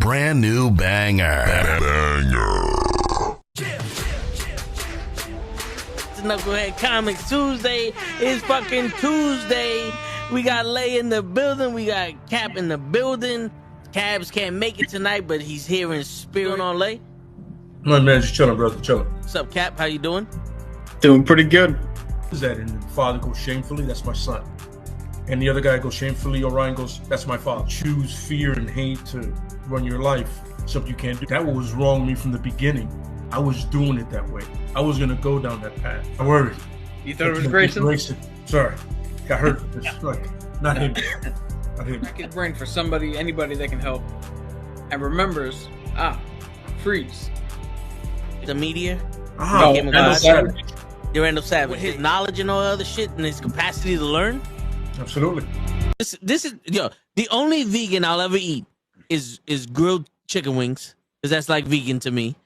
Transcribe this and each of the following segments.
brand new banger. Nukkle HeDD Comics Tuesday is fucking Tuesday. We got Lay in the building. We got Cap in the building. Cabs can't make it tonight, but he's here in spirit. On Lay. My man, just chilling, brother, chilling. What's up, Cap? How you doing? Doing pretty good. Is that and the father goes shamefully? That's my son. And the other guy goes shamefully. Orion goes, that's my father. Choose fear and hate to run your life. Something you can't do. That was wrong with me from the beginning. I was doing it that way. I was gonna go down that path. I worried. You thought it was Grayson? Sorry, got hurt. It's like not him. Not him. Crack his brain for somebody, anybody that can help, and remembers. Freeze. The media. No, Randall Savage. Randall Savage. With his knowledge and all other shit, and his capacity to learn. Absolutely. This is the only vegan I'll ever eat is grilled chicken wings, because that's like vegan to me.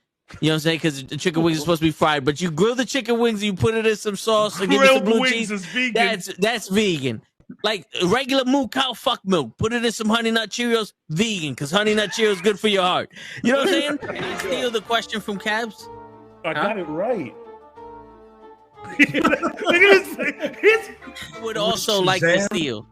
You know what I'm saying? Because the chicken wings are supposed to be fried, but you grill the chicken wings, you put it in some sauce, and give it some blue cheese. Is vegan. That's vegan. Like regular moo cow fuck milk, put it in some Honey Nut Cheerios, vegan, because Honey Nut Cheerios is good for your heart. You know what I'm saying? Can I steal the question from Cabs? I got it right. Look at his I would also like to steal.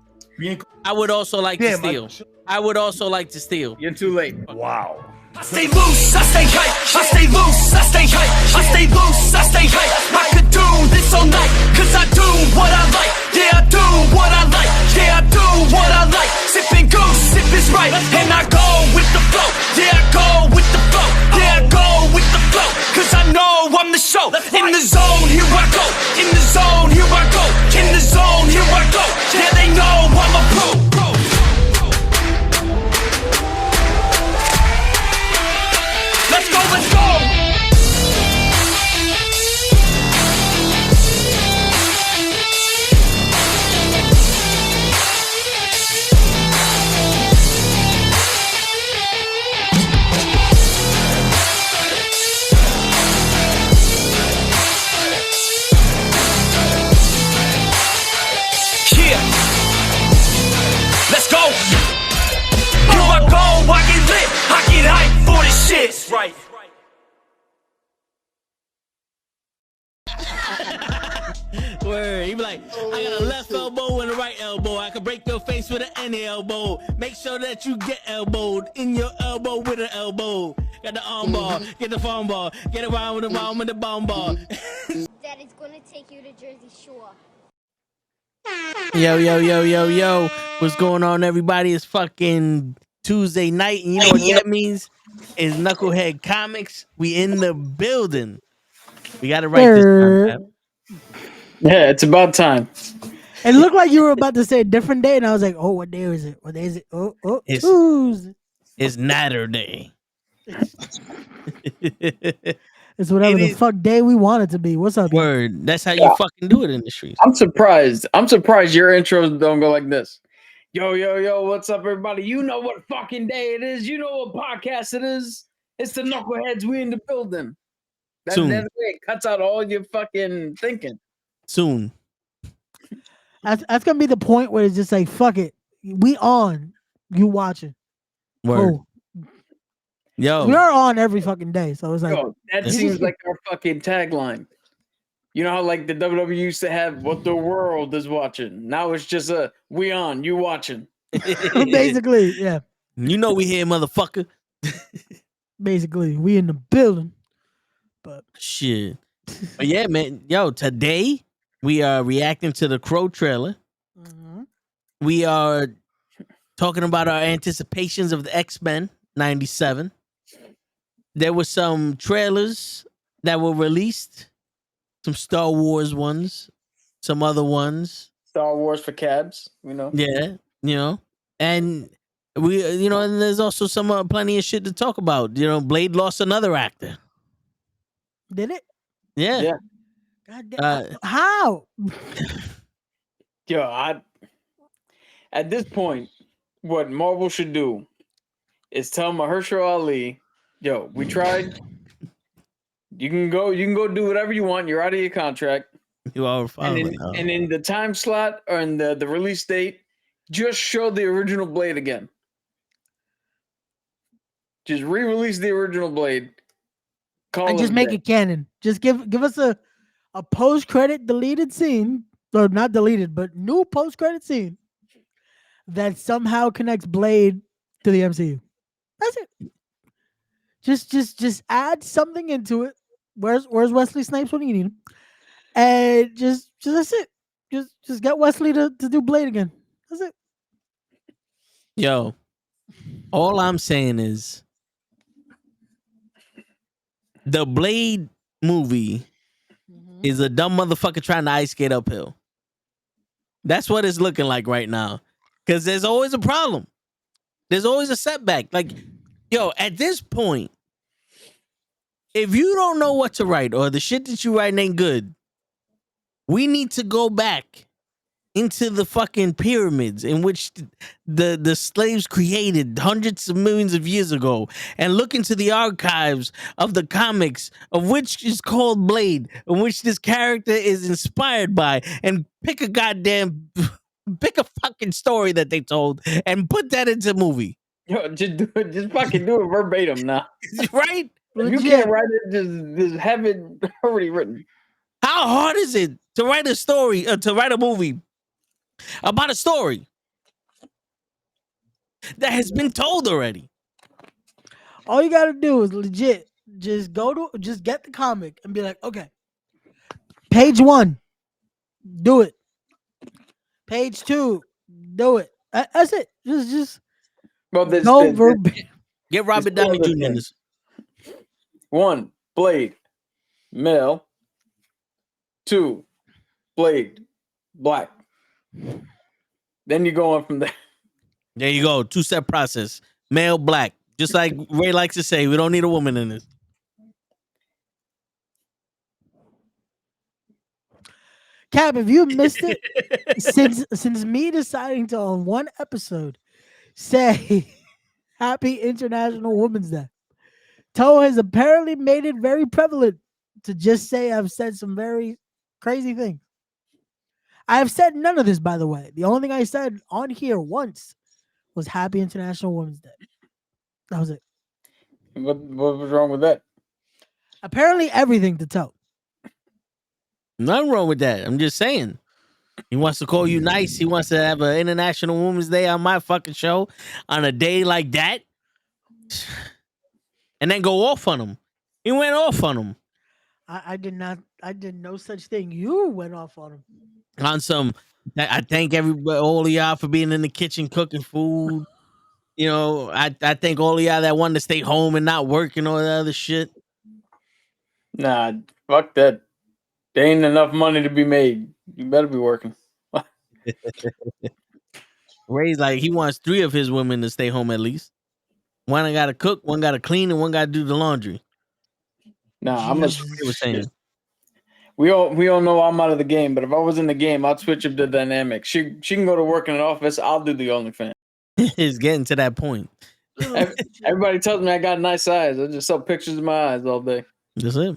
I would also like to steal. I would also like to steal. You're too late. Wow. I stay loose, I stay hype, I stay loose, I stay hype, I stay loose, I stay hype. I could do this all night, cause I do what I like. Yeah, I do what I like, yeah, I do what I like. Sipping goose, sip is right, and I go with the flow. Yeah, I go with the flow, yeah, I go with the flow. Cause I know I'm the show. In the zone, here I go. In the zone, here I go. In the zone, here I go. Yeah, they know I'm a pro. Let's go, let's go! Yeah! Let's go! Here I go, I get lit, I get hype for this shit! That's right. Word. He be like, I got a left elbow and a right elbow. I can break your face with an any elbow. Make sure that you get elbowed in your elbow with an elbow. Got the arm ball, get the phone ball, get around with the bomb with the bomb ball. Daddy's gonna take you to Jersey Shore. Yo. What's going on, everybody? It's fucking Tuesday night, and you know what that means? It's Nukkle HeDD Comics. We in the building. We got to write this time, Pat. Yeah, it's about time. It looked like you were about to say a different day, and I was like, "Oh, what day is it? What day is it? Oh, Tuesday. It's Natter Day. It's whatever the fuck day we want it to be. What's up? Word. That's how you fucking do it in the streets. I'm surprised your intros don't go like this. Yo, what's up, everybody? You know what fucking day it is. You know what podcast it is. It's the Knuckleheads. We in the building. That way it cuts out all your fucking thinking. Soon. That's gonna be the point where it's just like, fuck it. We on. You watching. Word. Oh. Yo. We are on every fucking day. So it's like, that seems like our fucking tagline. You know how like the WWE used to have what the world is watching. Now it's just we on, you watching. basically, yeah. You know we here, motherfucker. Basically, we in the building. But shit. But yeah, man. Yo, today we are reacting to the Crow trailer. Mm-hmm. We are talking about our anticipations of the Xmen 97. There were some trailers that were released, some Star Wars ones, some other ones. Star Wars for cabs, Yeah, and we, and there's also some plenty of shit to talk about. Blade lost another actor. Did it? Yeah. God damn. How? Yo, at this point, what Marvel should do is tell Mahershala Ali, yo, we tried. You can go do whatever you want. You're out of your contract. You are fine. And in the time slot or in the release date, just show the original Blade again. Just re-release the original Blade. And just make it canon. Just give us a post-credit deleted scene, or not deleted, but new post-credit scene that somehow connects Blade to the MCU. That's it. Just add something into it. Where's Wesley Snipes when you need him? And just that's it. Just get Wesley to do Blade again. That's it. Yo, all I'm saying is the Blade movie is a dumb motherfucker trying to ice skate uphill. That's what it's looking like right now. Because there's always a problem. There's always a setback. Like, yo, at this point, if you don't know what to write or the shit that you write ain't good, we need to go back into the fucking pyramids in which the slaves created hundreds of millions of years ago and look into the archives of the comics of which is called Blade, in which this character is inspired by, and pick a fucking story that they told and put that into a movie. Yo, just do it. Just fucking do it verbatim now. Right? If you can't write it, just have it already written. How hard is it to write a story, to write a movie about a story that has been told already? All you gotta do is legit just get the comic and be like, okay, page 1, do it. Page 2, do it. That's it. Just well, get Robert Downey Jr. in this. 1, Blade, male. 2, Blade, black. Then you go on from there. There you go. 2-step process. Male, black. Just like Ray likes to say, we don't need a woman in this. Cap, if you missed it, since me deciding to on one episode say Happy International Women's Day, Toe has apparently made it very prevalent to just say I've said some very crazy things. I have said none of this, by the way. The only thing I said on here once was Happy International Women's Day. That was it. What was wrong with that? Apparently everything to Toe. Nothing wrong with that. I'm just saying. He wants to call you nice. He wants to have an International Women's Day on my fucking show on a day like that. And then go off on him. He went off on him. I did not. I did no such thing. You went off on him. On some, I thank everybody, all of y'all for being in the kitchen cooking food. You know, I thank all of y'all that wanted to stay home and not work and all that other shit. Nah, fuck that. There ain't enough money to be made. You better be working. Ray's like, he wants 3 of his women to stay home at least. One got to cook, one got to clean, and one got to do the laundry. Nah, saying. We all know I'm out of the game, but if I was in the game, I'd switch up the dynamic. She can go to work in an office. I'll do the OnlyFans. It's getting to that point. Everybody tells me I got nice eyes. I just saw pictures of my eyes all day. That's it.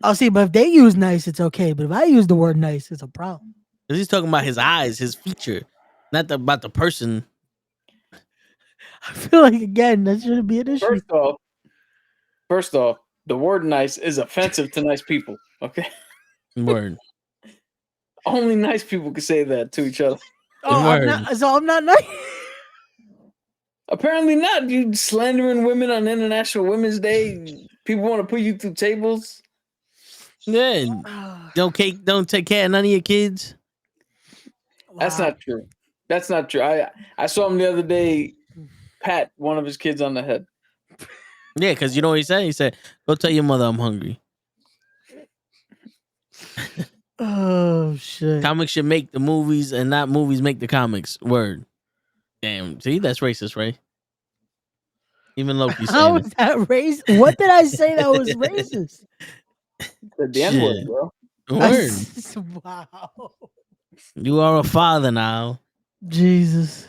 I'll see, but if they use nice, it's okay. But if I use the word nice, it's a problem. Because he's talking about his eyes, his feature, not about the person. I feel like, again, that shouldn't be an issue. First off, the word nice is offensive to nice people. Okay? Word. Only nice people can say that to each other. Oh, I'm not nice. Apparently not. You slandering women on International Women's Day. People want to put you through tables. Yeah. Don't take care of none of your kids. Wow. That's not true. I saw him the other day pat one of his kids on the head. Yeah, because you know what he said? He said, go tell your mother I'm hungry. Oh, shit. Comics should make the movies and not movies make the comics. Word. Damn. See, that's racist, right? Even Loki saying How is that racist? What did I say that was racist? The N-word, bro. Word. Wow. You are a father now. Jesus.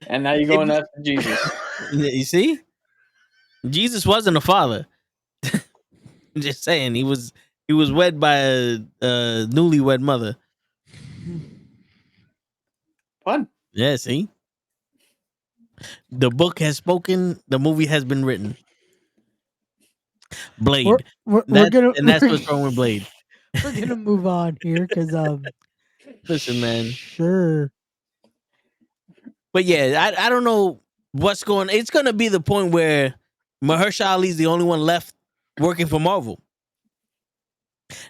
And now you're going after Jesus. You see? Jesus wasn't a father. I'm just saying, he was wed by a newlywed mother. Fun. Yeah, see? The book has spoken. The movie has been written. Blade. That's what's wrong with Blade. We're gonna move on here because Listen, man. Sure. But yeah, I don't know what's going. It's gonna be the point where Mahershala Ali's the only one left working for Marvel.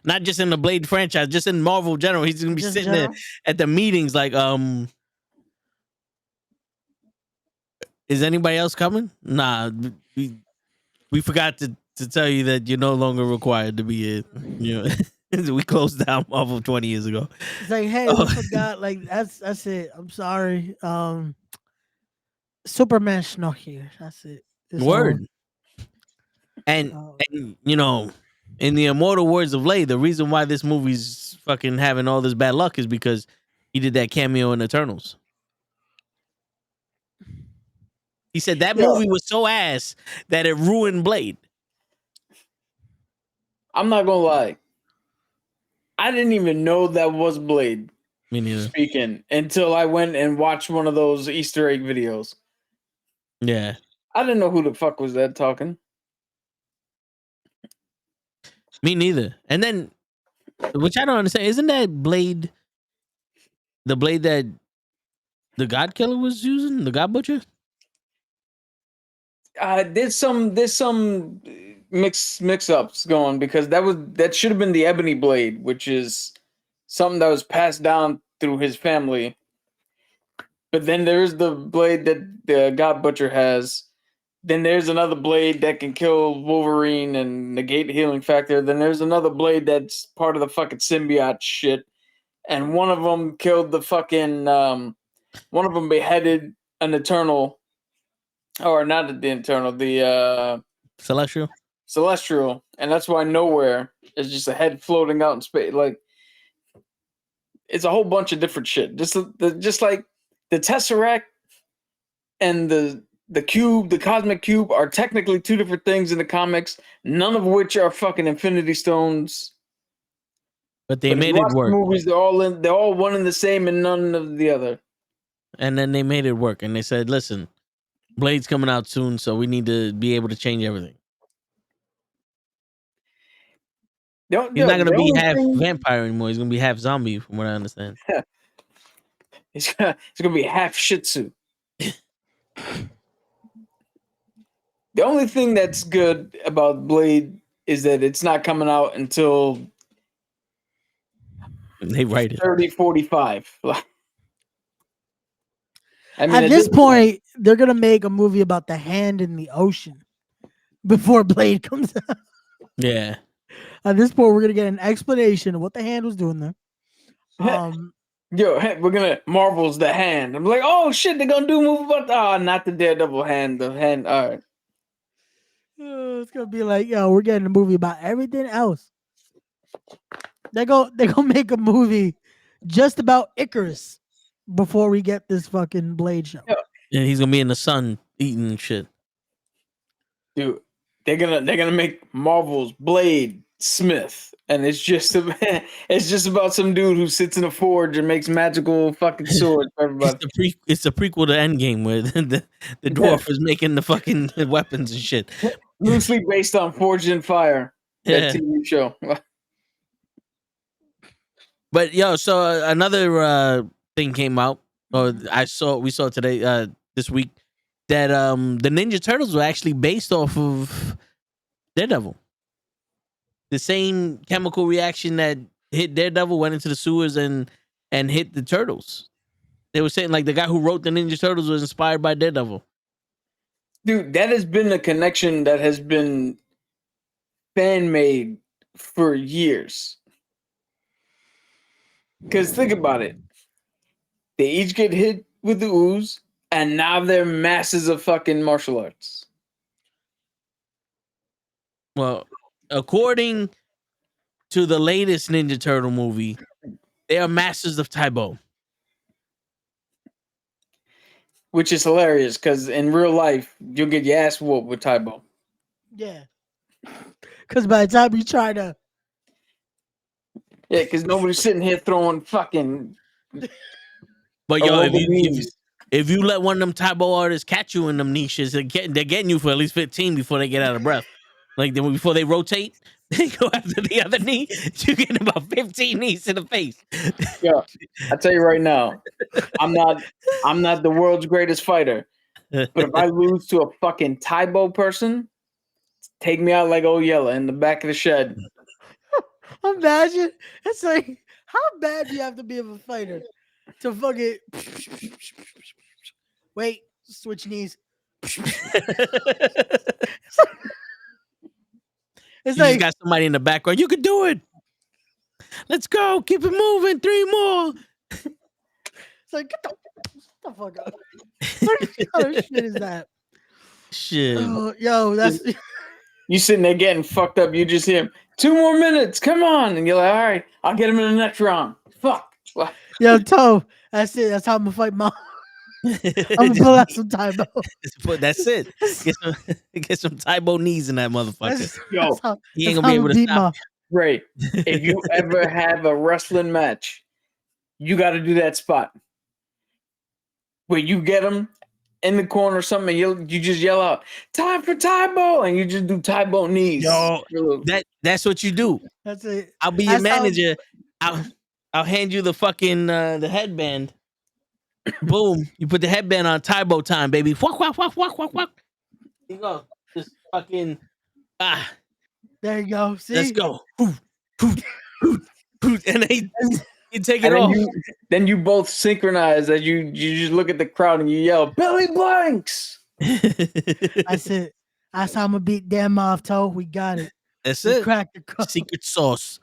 Not just in the Blade franchise, just in Marvel general. He's gonna be sitting there at the meetings like, is anybody else coming? Nah, we forgot to tell you that you're no longer required to be here. You know, we closed down Marvel 20 years ago. It's like, hey, we forgot. Like that's it. I'm sorry. Superman's not here. That's it. It's Word. And you know, in the immortal words of Lay, the reason why this movie's fucking having all this bad luck is because he did that cameo in Eternals. He said that movie was so ass that it ruined Blade. I'm not gonna lie. I didn't even know that was Blade. Me neither. Speaking until I went and watched one of those Easter egg videos. Yeah. I didn't know who the fuck was that talking. Me neither. And then, which I don't understand, isn't that Blade the Blade that the God Killer was using? The God Butcher? There's some mix ups going because that should have been the Ebony Blade, which is something that was passed down through his family. But then there's the blade that the God Butcher has. Then there's another blade that can kill Wolverine and negate healing factor. Then there's another blade that's part of the fucking symbiote shit. And one of them killed the fucking one of them beheaded an Eternal. Or not the Eternal, the Celestial, and that's why Nowhere is just a head floating out in space. Like, it's a whole bunch of different shit. Just like the Tesseract and the cube, the Cosmic Cube, are technically two different things in the comics. None of which are fucking Infinity Stones. But they made it work. The movies, they're all one and the same, and none of the other. And then they made it work, and they said, "Listen, Blade's coming out soon, so we need to be able to change everything." He's not going to be half vampire anymore. He's going to be half zombie, from what I understand. He's going to be half Shih Tzu. The only thing that's good about Blade is that it's not coming out until they write it 30-45. I mean, at this point, they're gonna make a movie about the hand in the ocean before Blade comes out. Yeah. At this point, we're gonna get an explanation of what the hand was doing there. We're gonna Marvel's the hand. I'm like, oh shit, they're gonna do a movie about not the Daredevil hand. The hand. All right. It's gonna be like, we're getting a movie about everything else. They're gonna make a movie just about Icarus before we get this fucking Blade show. And he's gonna be in the sun eating shit. Dude, they're gonna make Marvel's Blade Smith, and it's just about some dude who sits in a forge and makes magical fucking swords for everybody. It's the prequel to Endgame where the dwarf is making the fucking weapons and shit. Loosely based on Forged in Fire, that TV show. But so another thing came out, or we saw today, this week, that the Ninja Turtles were actually based off of Daredevil. The same chemical reaction that hit Daredevil went into the sewers and hit the Turtles. They were saying like the guy who wrote the Ninja Turtles was inspired by Daredevil. Dude, that has been a connection that has been fan made for years. Because think about it. They each get hit with the ooze, and now they're masters of fucking martial arts. Well, according to the latest Ninja Turtle movie, they are masters of Taibo. Which is hilarious, because in real life, you'll get your ass whooped with Taibo. Yeah. Because by the time you try to... Yeah, because nobody's sitting here throwing fucking... But if you let one of them Taibo artists catch you in them niches, they're getting you for at least 15 before they get out of breath. Like before they rotate, they go after the other knee. You get about 15 knees to the face. Yeah, I tell you right now, I'm not the world's greatest fighter, but if I lose to a fucking Taibo person, take me out like old Yella in the back of the shed. Imagine. It's like, how bad do you have to be of a fighter to fucking wait, switch knees. It's you like just got somebody in the background. You can do it. Let's go. Keep it moving. 3 more. it's like get the fuck up. What kind of shit is that? Shit. Yo, that's you sitting there getting fucked up. You just hear 2 more minutes. Come on, and you're like, all right, I'll get him in the next round. Fuck. Yo, Toe. That's it. That's how I'm gonna fight Mom. I'm gonna pull out some Taibo. That's it. Get some Taibo knees in that motherfucker. Yo, he ain't gonna be able to stop. Ray, if you ever have a wrestling match, you got to do that spot where you get them in the corner or something. And you just yell out, "Time for Taibo," and you just do Taibo knees. Yo, that's what you do. That's it. I'll be your manager. I'll hand you the fucking the headband. Boom! You put the headband on Taibo time, baby. Walk, walk, walk, walk, walk, walk. Here you go. Just fucking There you go. See? Let's go. And you take it off. Then you both synchronize as you just look at the crowd and you yell, "Billy Blanks!" That's it. That's how I'm gonna beat Dan off, Toe. We got it. That's we it. Crack the code. Secret sauce.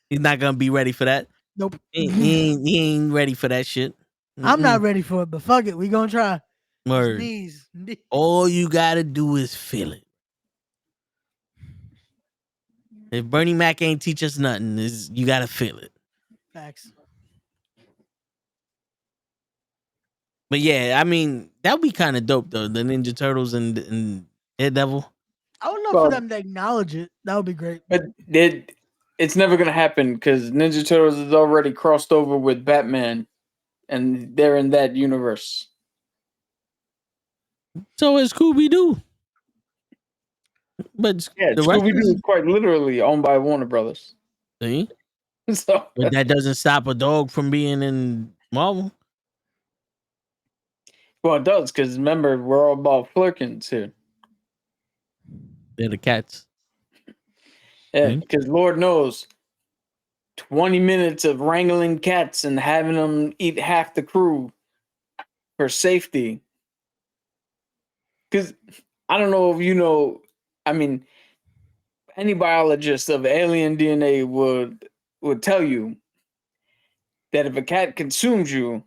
He's not gonna be ready for that. Nope. He ain't ready for that shit. I'm not ready for it, but fuck it. We gonna try. Word. Knees. All you gotta do is feel it. If Bernie Mac ain't teach us nothing, you gotta feel it. Facts. But yeah, I mean, that would be kind of dope though. The Ninja Turtles and Daredevil. I would love for them to acknowledge it. That would be great. But it's never gonna happen because Ninja Turtles is already crossed over with Batman, and they're in that universe. So is Scooby Doo. But yeah, Scooby Doo is quite literally owned by Warner Brothers. See? So but that doesn't stop a dog from being in Marvel. Well, it does, because remember, we're all about flirkins here. They're the cats. Yeah, because Lord knows, 20 minutes of wrangling cats and having them eat half the crew for safety. Because I don't know if you know, I mean, any biologist of alien DNA would tell you that if a cat consumes you,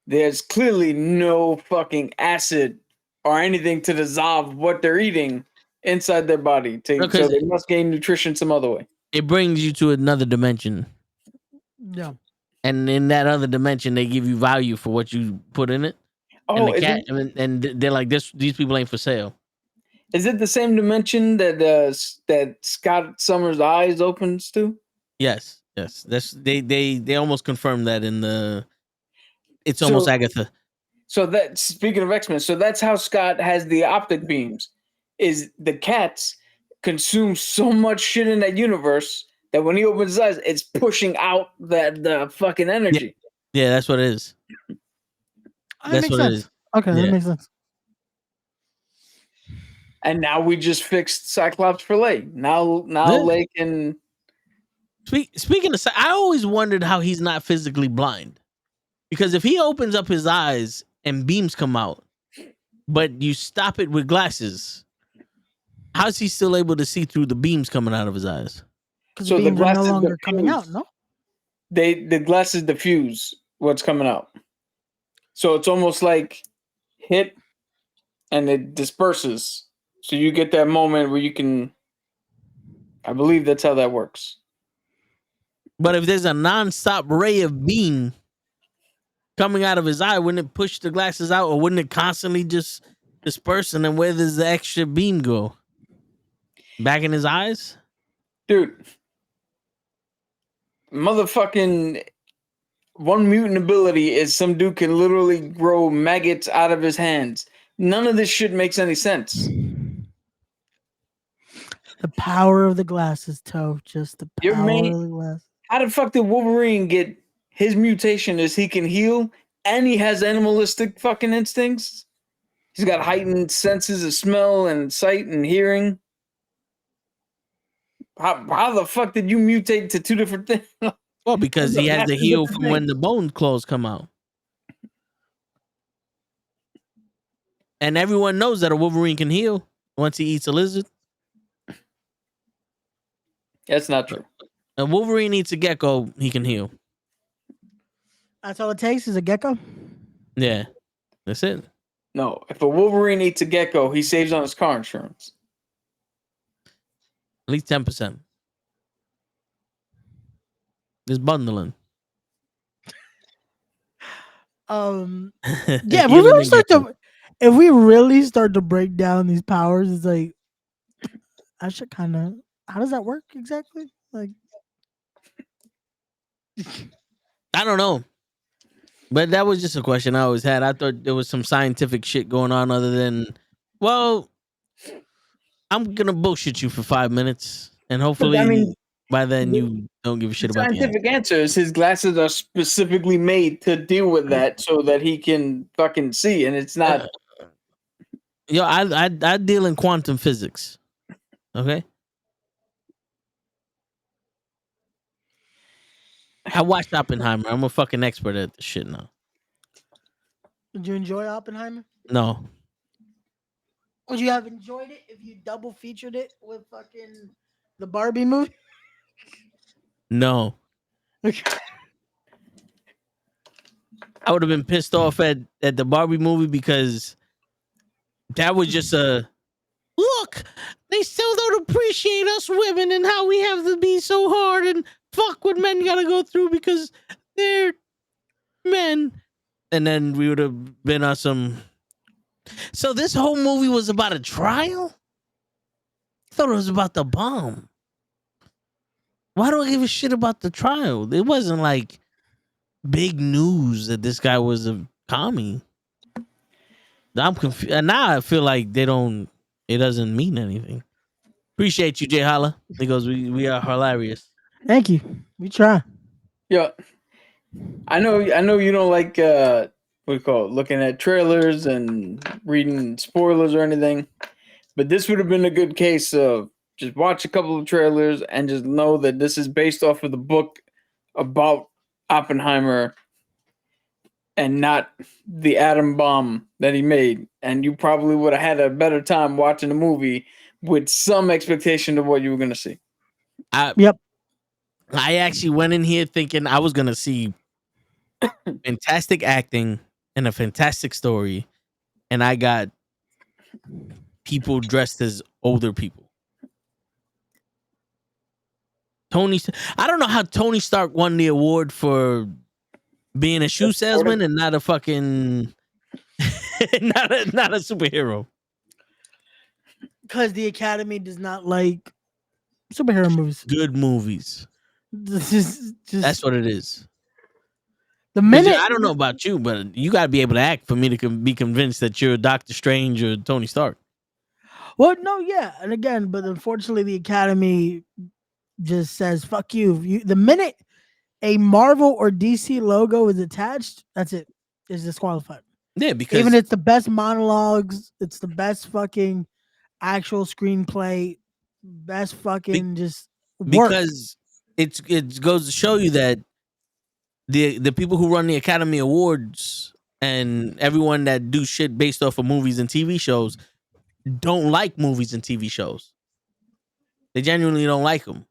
there's clearly no fucking acid or anything to dissolve what they're eating inside their body. So they must gain nutrition some other way. It brings you to another dimension. Yeah. And in that other dimension, they give you value for what you put in it. Oh, and the cat, and they're like, these people ain't for sale. Is it the same dimension that that Scott Summers' eyes opens to? Yes. That's they almost confirmed that in the. It's almost Agatha. So that, speaking of X-Men, so that's how Scott has the optic beams. Is the cats consume so much shit in that universe that when he opens his eyes, it's pushing out the fucking energy. Yeah, that's what it is. That's what it is. Okay, that makes sense. And now we just fixed Cyclops for Lay. Now Lay can. Speaking of, I always wondered how he's not physically blind. Because if he opens up his eyes and beams come out, but you stop it with glasses, how's he still able to see through the beams coming out of his eyes? Because the beams are no longer coming out, no? The glasses diffuse what's coming out. So it's almost like hit and it disperses. So you get that moment where you can, I believe that's how that works. But if there's a nonstop ray of beam coming out of his eye, wouldn't it push the glasses out, or wouldn't it constantly just disperse? And then where does the extra beam go? Back in his eyes? Dude. Motherfucking one mutant ability is some dude can literally grow maggots out of his hands. None of this shit makes any sense. The power of the glasses, Toe. Just the Your power main- of the glass. How the fuck did Wolverine get his mutation? Is he can heal and he has animalistic fucking instincts? He's got heightened senses of smell and sight and hearing. How the fuck did you mutate to two different things? Well, because he has to That's a heal different from when the bone claws come out. And everyone knows that a Wolverine can heal once he eats a lizard. That's not true. A Wolverine eats a gecko, he can heal. That's all it takes is a gecko. Yeah, that's it. No, if a Wolverine eats a gecko, he saves on his car insurance. At least 10%. Just bundling. Yeah, if we really start to break down these powers, it's like I should kind of. How does that work exactly? Like, I don't know. But that was just a question I always had. I thought there was some scientific shit going on other than, well, I'm going to bullshit you for 5 minutes. And hopefully by then you don't give a shit about the scientific answer is his glasses are specifically made to deal with that so that he can fucking see. And it's not. Yo, I deal in quantum physics. Okay? I watched Oppenheimer. I'm a fucking expert at this shit now. did you enjoy Oppenheimer? No. Would you have enjoyed it if you double featured it with fucking the Barbie movie? No. I would have been pissed off at the Barbie movie because that was just a look. They still don't appreciate us women and how we have to be so hard and fuck what men gotta go through because they're men. And then we would have been on some. So this whole movie was about a trial? I thought it was about the bomb. Why do I give a shit about the trial? It wasn't like big news that this guy was a commie. I'm confused. And now I feel like it doesn't mean anything. Appreciate you, Jay Holla. He goes, we are hilarious. Thank you. We try. Yeah. I know you don't like what do you call it, looking at trailers and reading spoilers or anything. But this would have been a good case of just watch a couple of trailers and just know that this is based off of the book about Oppenheimer and not the atom bomb that he made. And you probably would have had a better time watching the movie with some expectation of what you were going to see. Yep. I actually went in here thinking I was going to see fantastic acting and a fantastic story. And I got people dressed as older people. I don't know how Tony Stark won the award for being a shoe salesman and not a fucking not a superhero. Because the Academy does not like superhero movies. Good movies. Just That's what it is. The minute I don't know about you, but you got to be able to act for me to be convinced that you're Doctor Strange or Tony Stark. Well, no, yeah, and again, but unfortunately, the Academy just says "fuck you." The minute a Marvel or DC logo is attached, that's it. It's disqualified. Yeah, because even it's the best monologues, it's the best fucking actual screenplay, best fucking just work. Because it goes to show you that the people who run the Academy Awards and everyone that do shit based off of movies and TV shows don't like movies and TV shows. They genuinely don't like them.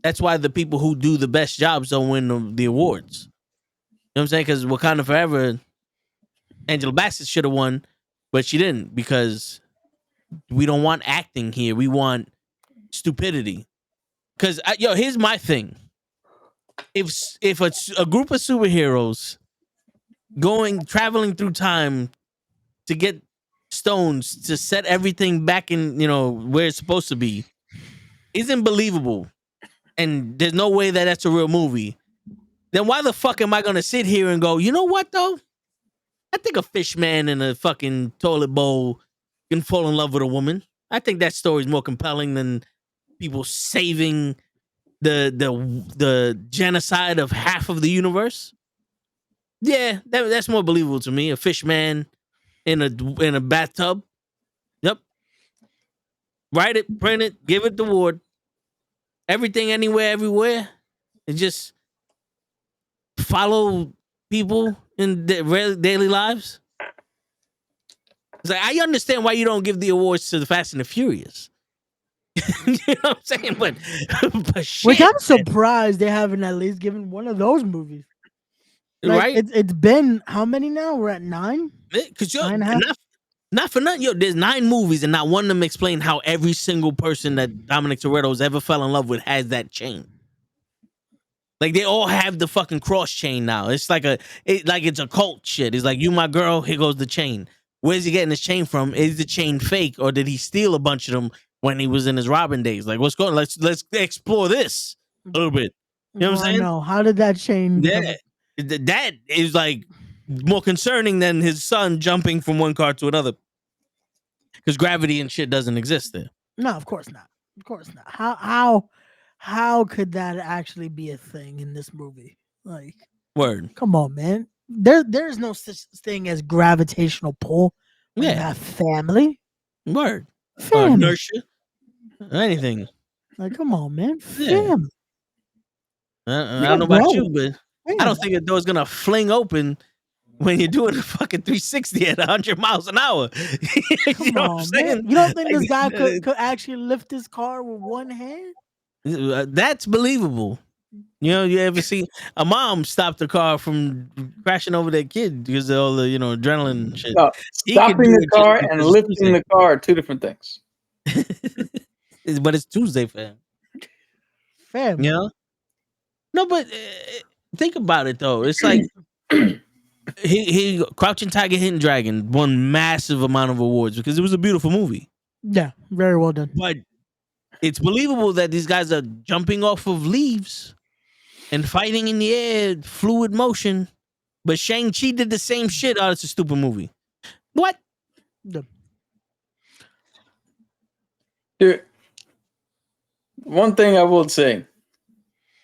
That's why the people who do the best jobs don't win the awards. You know what I'm saying? Because Wakanda Forever, Angela Bassett should have won, but she didn't because we don't want acting here. We want stupidity. Because, here's my thing. If a group of superheroes traveling through time to get stones to set everything back in, where it's supposed to be, isn't believable, and there's no way that that's a real movie, then why the fuck am I gonna sit here and go, you know what though? I think a fish man in a fucking toilet bowl can fall in love with a woman. I think that story is more compelling than people saving the genocide of half of the universe. Yeah, that's more believable to me. A fish man in a bathtub. Yep. Write it, print it, give it the award. Everything, anywhere, everywhere. And just follow people in their daily lives. It's like, I understand why you don't give the awards to the Fast and the Furious. You know what I'm saying? But shit, which I'm surprised they haven't at least given one of those movies. Like, right? It's been how many now? We're at 9. Because Nine and a half? not for nothing. Yo, there's 9 movies, and not one of them explain how every single person that Dominic Toretto's ever fell in love with has that chain. Like, they all have the fucking cross chain now. It's like it's a cult shit. It's like, you my girl, here goes the chain. Where's he getting this chain from? Is the chain fake, or did he steal a bunch of them when he was in his Robin days? Like, what's going on? Let's explore this a little bit. You know what I'm saying? No, how did that chain? Yeah. That is like more concerning than his son jumping from one car to another. Because gravity and shit doesn't exist there. No, of course not. Of course not. How could that actually be a thing in this movie? Like, word. Come on, man. There's no such thing as gravitational pull. When you have family. Word. Family. Inertia. Anything. Like, come on, man. Family. I don't know about you, but I don't think the door's gonna fling open when you're doing a fucking 360 at 100 miles an hour. You know what I'm saying? Man. You don't think this guy could actually lift his car with one hand? That's believable. You know, you ever see a mom stop the car from crashing over their kid because of all the, adrenaline and shit. No, stopping the car and lifting the car are two different things. But it's Tuesday for him. Family. You know? No, but think about it though. It's like he Crouching Tiger, Hidden Dragon won massive amount of awards because it was a beautiful movie. Yeah, very well done. But it's believable that these guys are jumping off of leaves and fighting in the air, fluid motion. But Shang-Chi did the same shit. Oh, it's a stupid movie. What? Dude, one thing I will say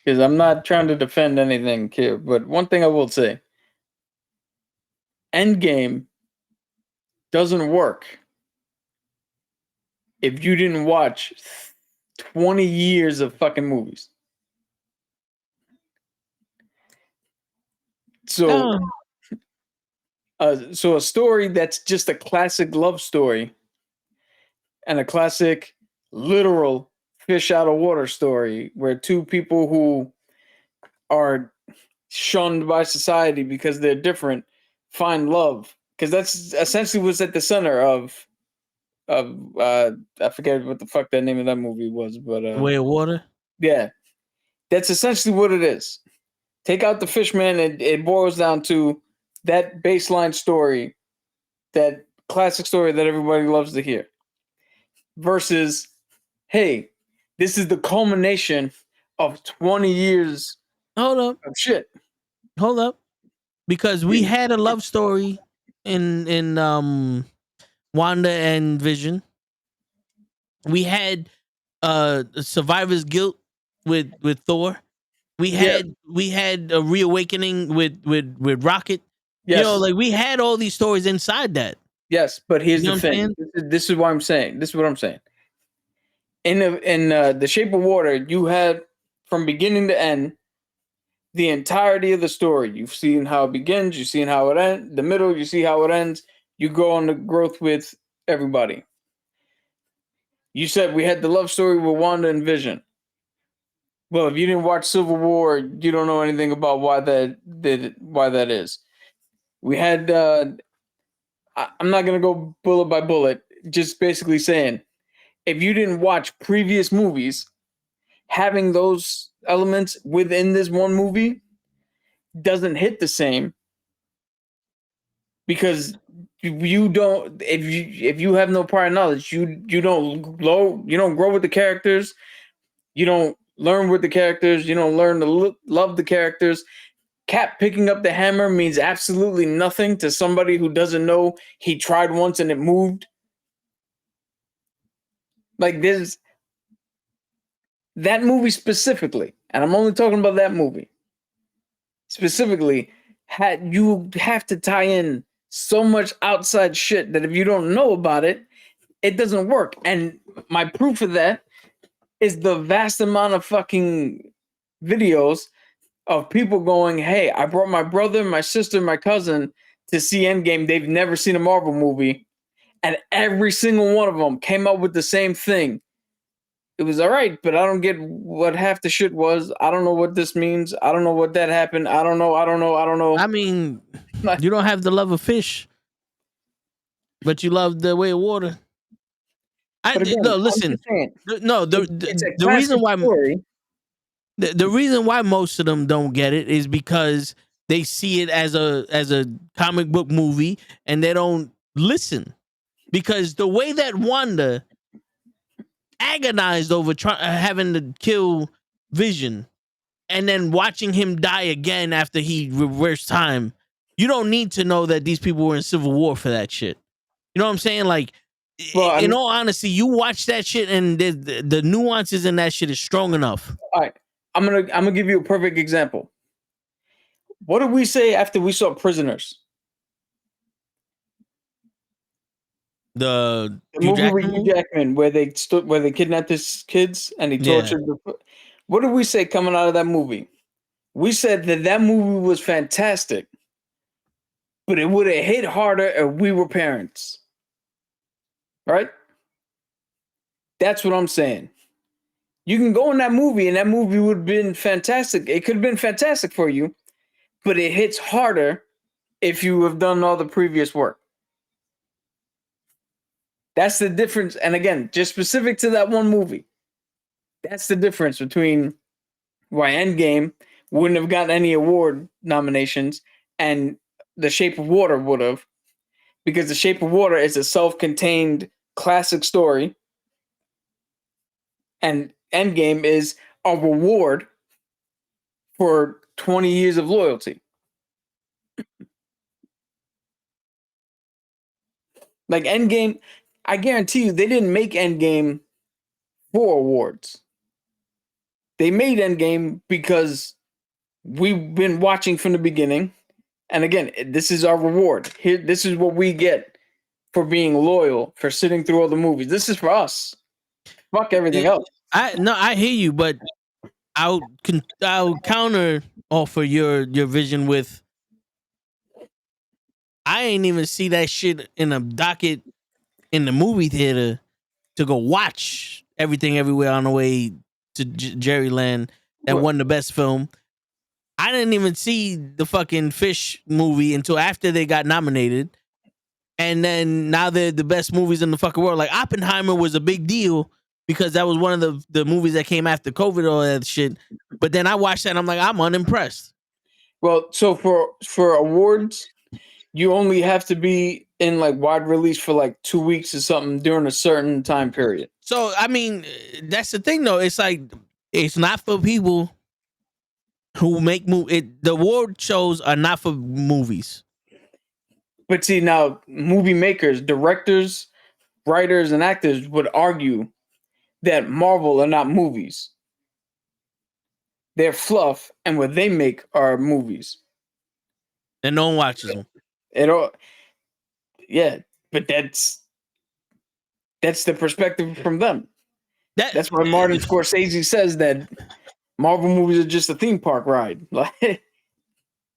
is I'm not trying to defend anything here, but one thing I will say. Endgame doesn't work if you didn't watch 20 years of fucking movies. So a story that's just a classic love story and a classic literal fish out of water story where two people who are shunned by society because they're different find love, because that's essentially what's at the center of I forget what the fuck that name of that movie was, but Way of Water. Yeah, that's essentially what it is. Take out the fishman, and it boils down to that baseline story, that classic story that everybody loves to hear. Versus, hey, this is the culmination of 20 years of shit. Hold up. Because we had a love story in Wanda and Vision. We had survivor's guilt with Thor. We had a reawakening with Rocket. Yes. Like we had all these stories inside that. Yes, but here's the thing. This is what I'm saying. This is what I'm saying. In The Shape of Water, you had from beginning to end the entirety of the story. You've seen how it begins, you've seen how it ends, the middle, you see how it ends. You go on the growth with everybody. You said we had the love story with Wanda and Vision. Well, if you didn't watch Civil War, you don't know anything about why that is. We had I'm not gonna go bullet by bullet, just basically saying if you didn't watch previous movies, having those elements within this one movie doesn't hit the same, because you don't, if you have no prior knowledge, you don't grow with the characters, you don't learn with the characters, you don't learn to love the characters. Cap picking up the hammer means absolutely nothing to somebody who doesn't know he tried once and it moved. Like there's that movie specifically, and I'm only talking about that movie specifically, you have to tie in so much outside shit that if you don't know about it, it doesn't work. And my proof of that is the vast amount of fucking videos of people going, hey, I brought my brother, my sister, my cousin to see Endgame. They've never seen a Marvel movie. And every single one of them came up with the same thing. It was all right, but I don't get what half the shit was. I don't know what this means. I don't know what that happened. I don't know. I mean, you don't have the love of fish, but you love the way of water. Listen. No, the reason why the reason why most of them don't get it is because they see it as a comic book movie and they don't listen. Because the way that Wanda agonized over having to kill Vision and then watching him die again after he reversed time, you don't need to know that these people were in civil war for that shit. You know what I'm saying? Like, well, in all honesty, you watch that shit and the nuances in that shit is strong enough. All right, I'm gonna give you a perfect example. What did we say after we saw Prisoners? The movie with Hugh Jackman, where they kidnapped his kids and he tortured them. What did we say coming out of that movie? We said that movie was fantastic, but it would have hit harder if we were parents. Right? That's what I'm saying. You can go in that movie and that movie would have been fantastic. It could have been fantastic for you, but it hits harder if you have done all the previous work. That's the difference. And again, just specific to that one movie, that's the difference between why Endgame wouldn't have gotten any award nominations and The Shape of Water would have, because The Shape of Water is a self-contained classic story, and Endgame is a reward for 20 years of loyalty. Like Endgame, I guarantee you, they didn't make Endgame for awards. They made Endgame because we've been watching from the beginning. And again, this is our reward. Here, this is what we get for being loyal, for sitting through all the movies. This is for us. Fuck everything else. I hear you, but I'll counter offer your vision with, I ain't even see that shit in a docket in the movie theater to go watch Everything Everywhere on the way to Jerryland that won the best film. I didn't even see the fucking Fish movie until after they got nominated. And then now they're the best movies in the fucking world. Like Oppenheimer was a big deal because that was one of the movies that came after COVID, all that shit. But then I watched that and I'm like, I'm unimpressed. Well, so for awards, you only have to be in like wide release for like 2 weeks or something during a certain time period. So, I mean, that's the thing though. It's like, it's not for people who make the award shows are not for movies. But see, now movie makers, directors, writers, and actors would argue that Marvel are not movies. They're fluff, and what they make are movies. And no one watches them. Yeah, but that's the perspective from them. That's why Martin Scorsese says that Marvel movies are just a theme park ride.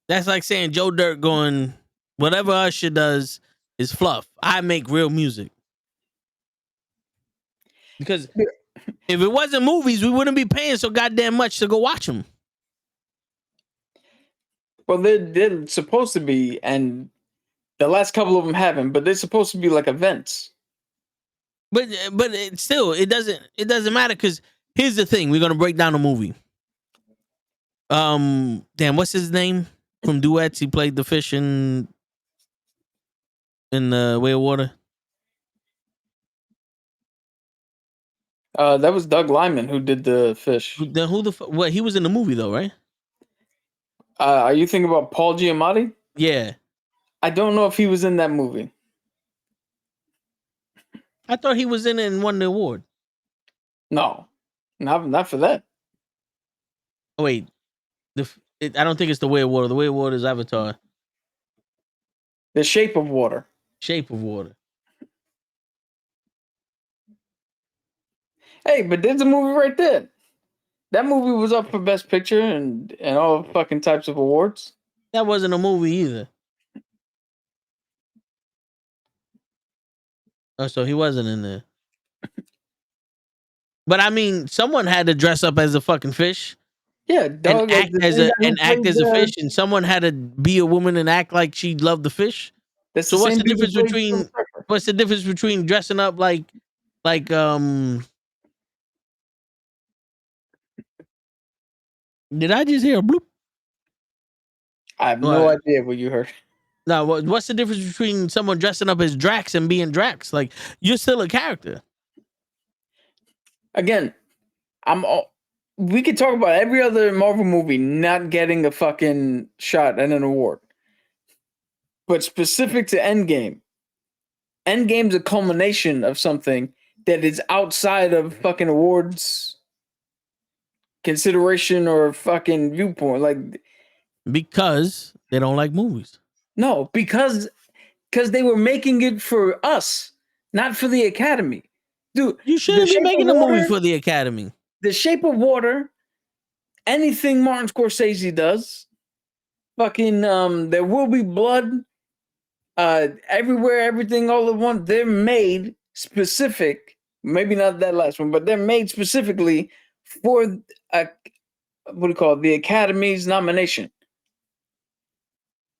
That's like saying Joe Dirt going, whatever Usher does is fluff. I make real music. Because if it wasn't movies, we wouldn't be paying so goddamn much to go watch them. Well, they're supposed to be, and the last couple of them haven't, but they're supposed to be like events. But it doesn't matter, because here's the thing. We're going to break down the movie. Damn, what's his name from Duets? He played the fish in the Way of Water. That was Doug Liman who did the fish. He was in the movie though, right? Are you thinking about Paul Giamatti? Yeah. I don't know if he was in that movie. I thought he was in it and won the award. No, not for that. Oh, wait. I don't think it's The Way of Water. The Way of Water is Avatar. The Shape of Water. Shape of Water. Hey, but there's a movie right there. That movie was up for Best Picture and all fucking types of awards. That wasn't a movie either. Oh, so he wasn't in there. But I mean, someone had to dress up as a fucking fish. Yeah, dog, and act as a fish, and someone had to be a woman and act like she loved the fish. So what's the difference between dressing up like Did I just hear a bloop? I have no idea what you heard. No, what's the difference between someone dressing up as Drax and being Drax? Like, you're still a character. Again, we could talk about every other Marvel movie not getting a fucking shot at an award. But specific to Endgame's a culmination of something that is outside of fucking awards consideration or fucking viewpoint. Like, because they don't like movies. No, because they were making it for us, not for the Academy. Dude, you shouldn't be making a movie for the Academy. The Shape of Water, anything Martin Scorsese does, fucking There Will Be Blood, Everywhere, Everything, All at Once, they're made specific, maybe not that last one, but they're made specifically for the Academy's nomination.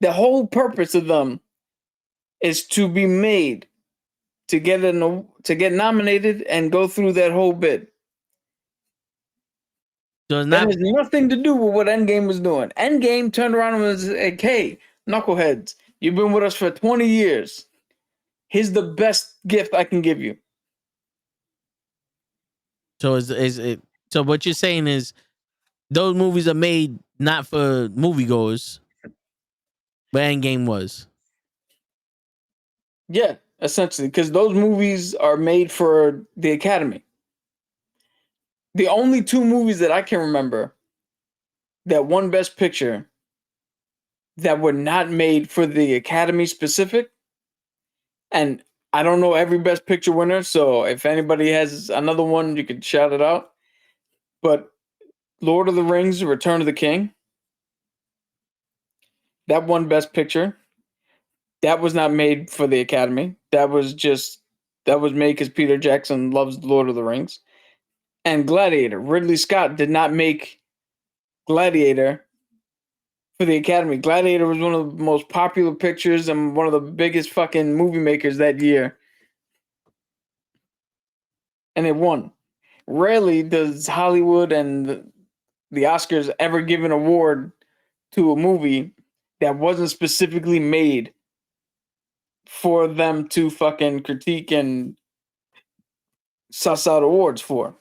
The whole purpose of them is to be made to get nominated and go through that whole bit. So that has nothing to do with what Endgame was doing. Endgame turned around and was like, "Hey, knuckleheads, you've been with us for 20 years. Here's the best gift I can give you." So so what you're saying is those movies are made not for moviegoers, but Endgame was. Yeah, essentially, because those movies are made for the Academy. The only two movies that I can remember that won Best Picture that were not made for the Academy specific, and I don't know every Best Picture winner, so if anybody has another one, you could shout it out. But Lord of the Rings, Return of the King, that won Best Picture. That was not made for the Academy. That was made because Peter Jackson loves Lord of the Rings. And Gladiator. Ridley Scott did not make Gladiator for the Academy. Gladiator was one of the most popular pictures and one of the biggest fucking movie makers that year. And it won. Rarely does Hollywood and the Oscars ever give an award to a movie that wasn't specifically made for them to fucking critique and suss out awards for.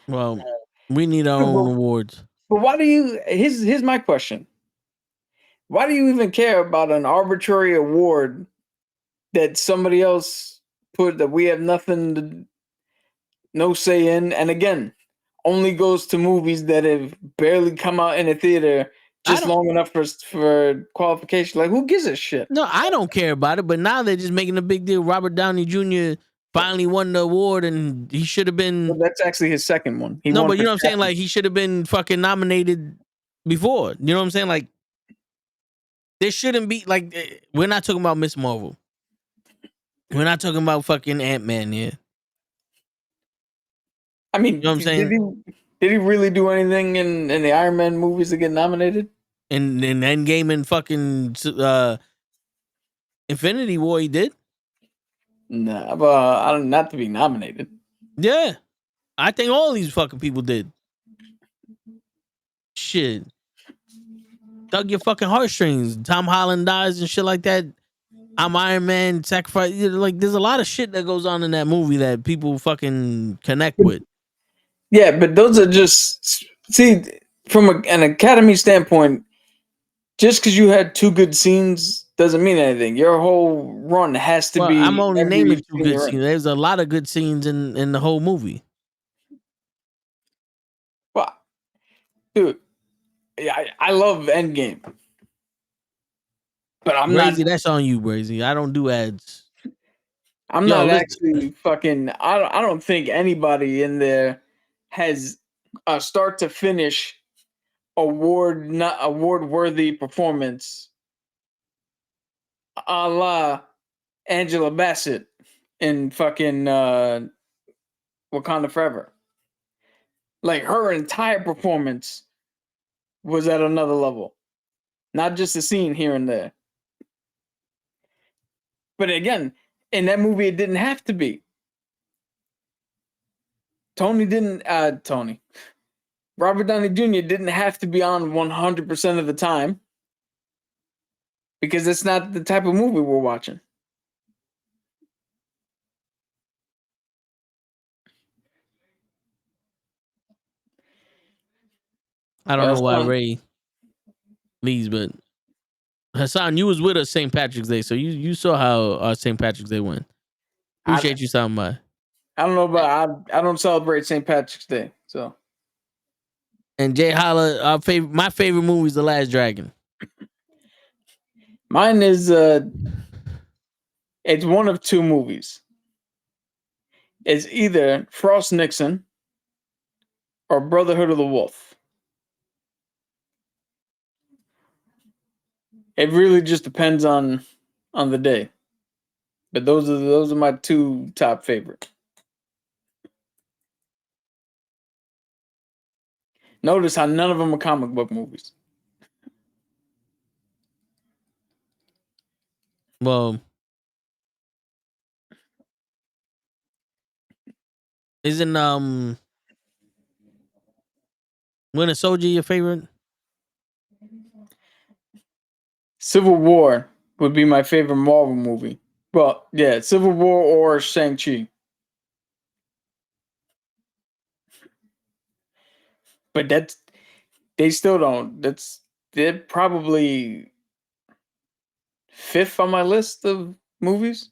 Well, we need our own awards. But why do you? Here's my question. Why do you even care about an arbitrary award that somebody else put that we have no say in? And again, only goes to movies that have barely come out in a theater just long enough for qualification. Like, who gives a shit? No, I don't care about it. But now they're just making a big deal. Robert Downey Jr. finally won the award, and he should have been. Well, that's actually his second one. But you know what I'm saying? Like, he should have been fucking nominated before. You know what I'm saying? Like, there shouldn't be like. We're not talking about Miss Marvel. We're not talking about fucking Ant-Man here. I mean, you know what I'm saying? Did he really do anything in the Iron Man movies to get nominated? In Endgame and fucking Infinity War, he did. Nah, but I don't not to be nominated. Yeah, I think all these fucking people did. Shit, dug your fucking heartstrings. Tom Holland dies and shit like that. I'm Iron Man, sacrifice. Like, there's a lot of shit that goes on in that movie that people fucking connect with. Yeah, but those are just from an Academy standpoint. Just because you had 2 good scenes doesn't mean anything. Your whole run has to be. I'm only naming 2 good scene scenes. There's a lot of good scenes in the whole movie. Well, dude, I love Endgame, but I'm Brazy, not. that's on you, Brazy. I don't do ads. I'm Yo, not listen. actually fucking. I don't think anybody in there has a start to finish award worthy performance, a la Angela Bassett in fucking Wakanda Forever. Like, her entire performance was at another level, not just a scene here and there. But again, in that movie, it didn't have to be. Robert Downey Jr. didn't have to be on 100% of the time because it's not the type of movie we're watching. I don't know why Ray leaves, but Hassan, you was with us St. Patrick's Day, so you saw how St. Patrick's Day went. Appreciate you stopping by. I don't know about I don't celebrate St. Patrick's Day, so. And Jay Holla, my favorite movie is The Last Dragon. Mine is it's one of 2 movies. It's either Frost Nixon or Brotherhood of the Wolf. It really just depends on the day. But those are my 2 top favorites. Notice how none of them are comic book movies. Well, isn't Winter Soldier your favorite? Civil War would be my favorite Marvel movie. Well, yeah, Civil War or Shang-Chi. But they still don't. They're probably 5th on my list of movies.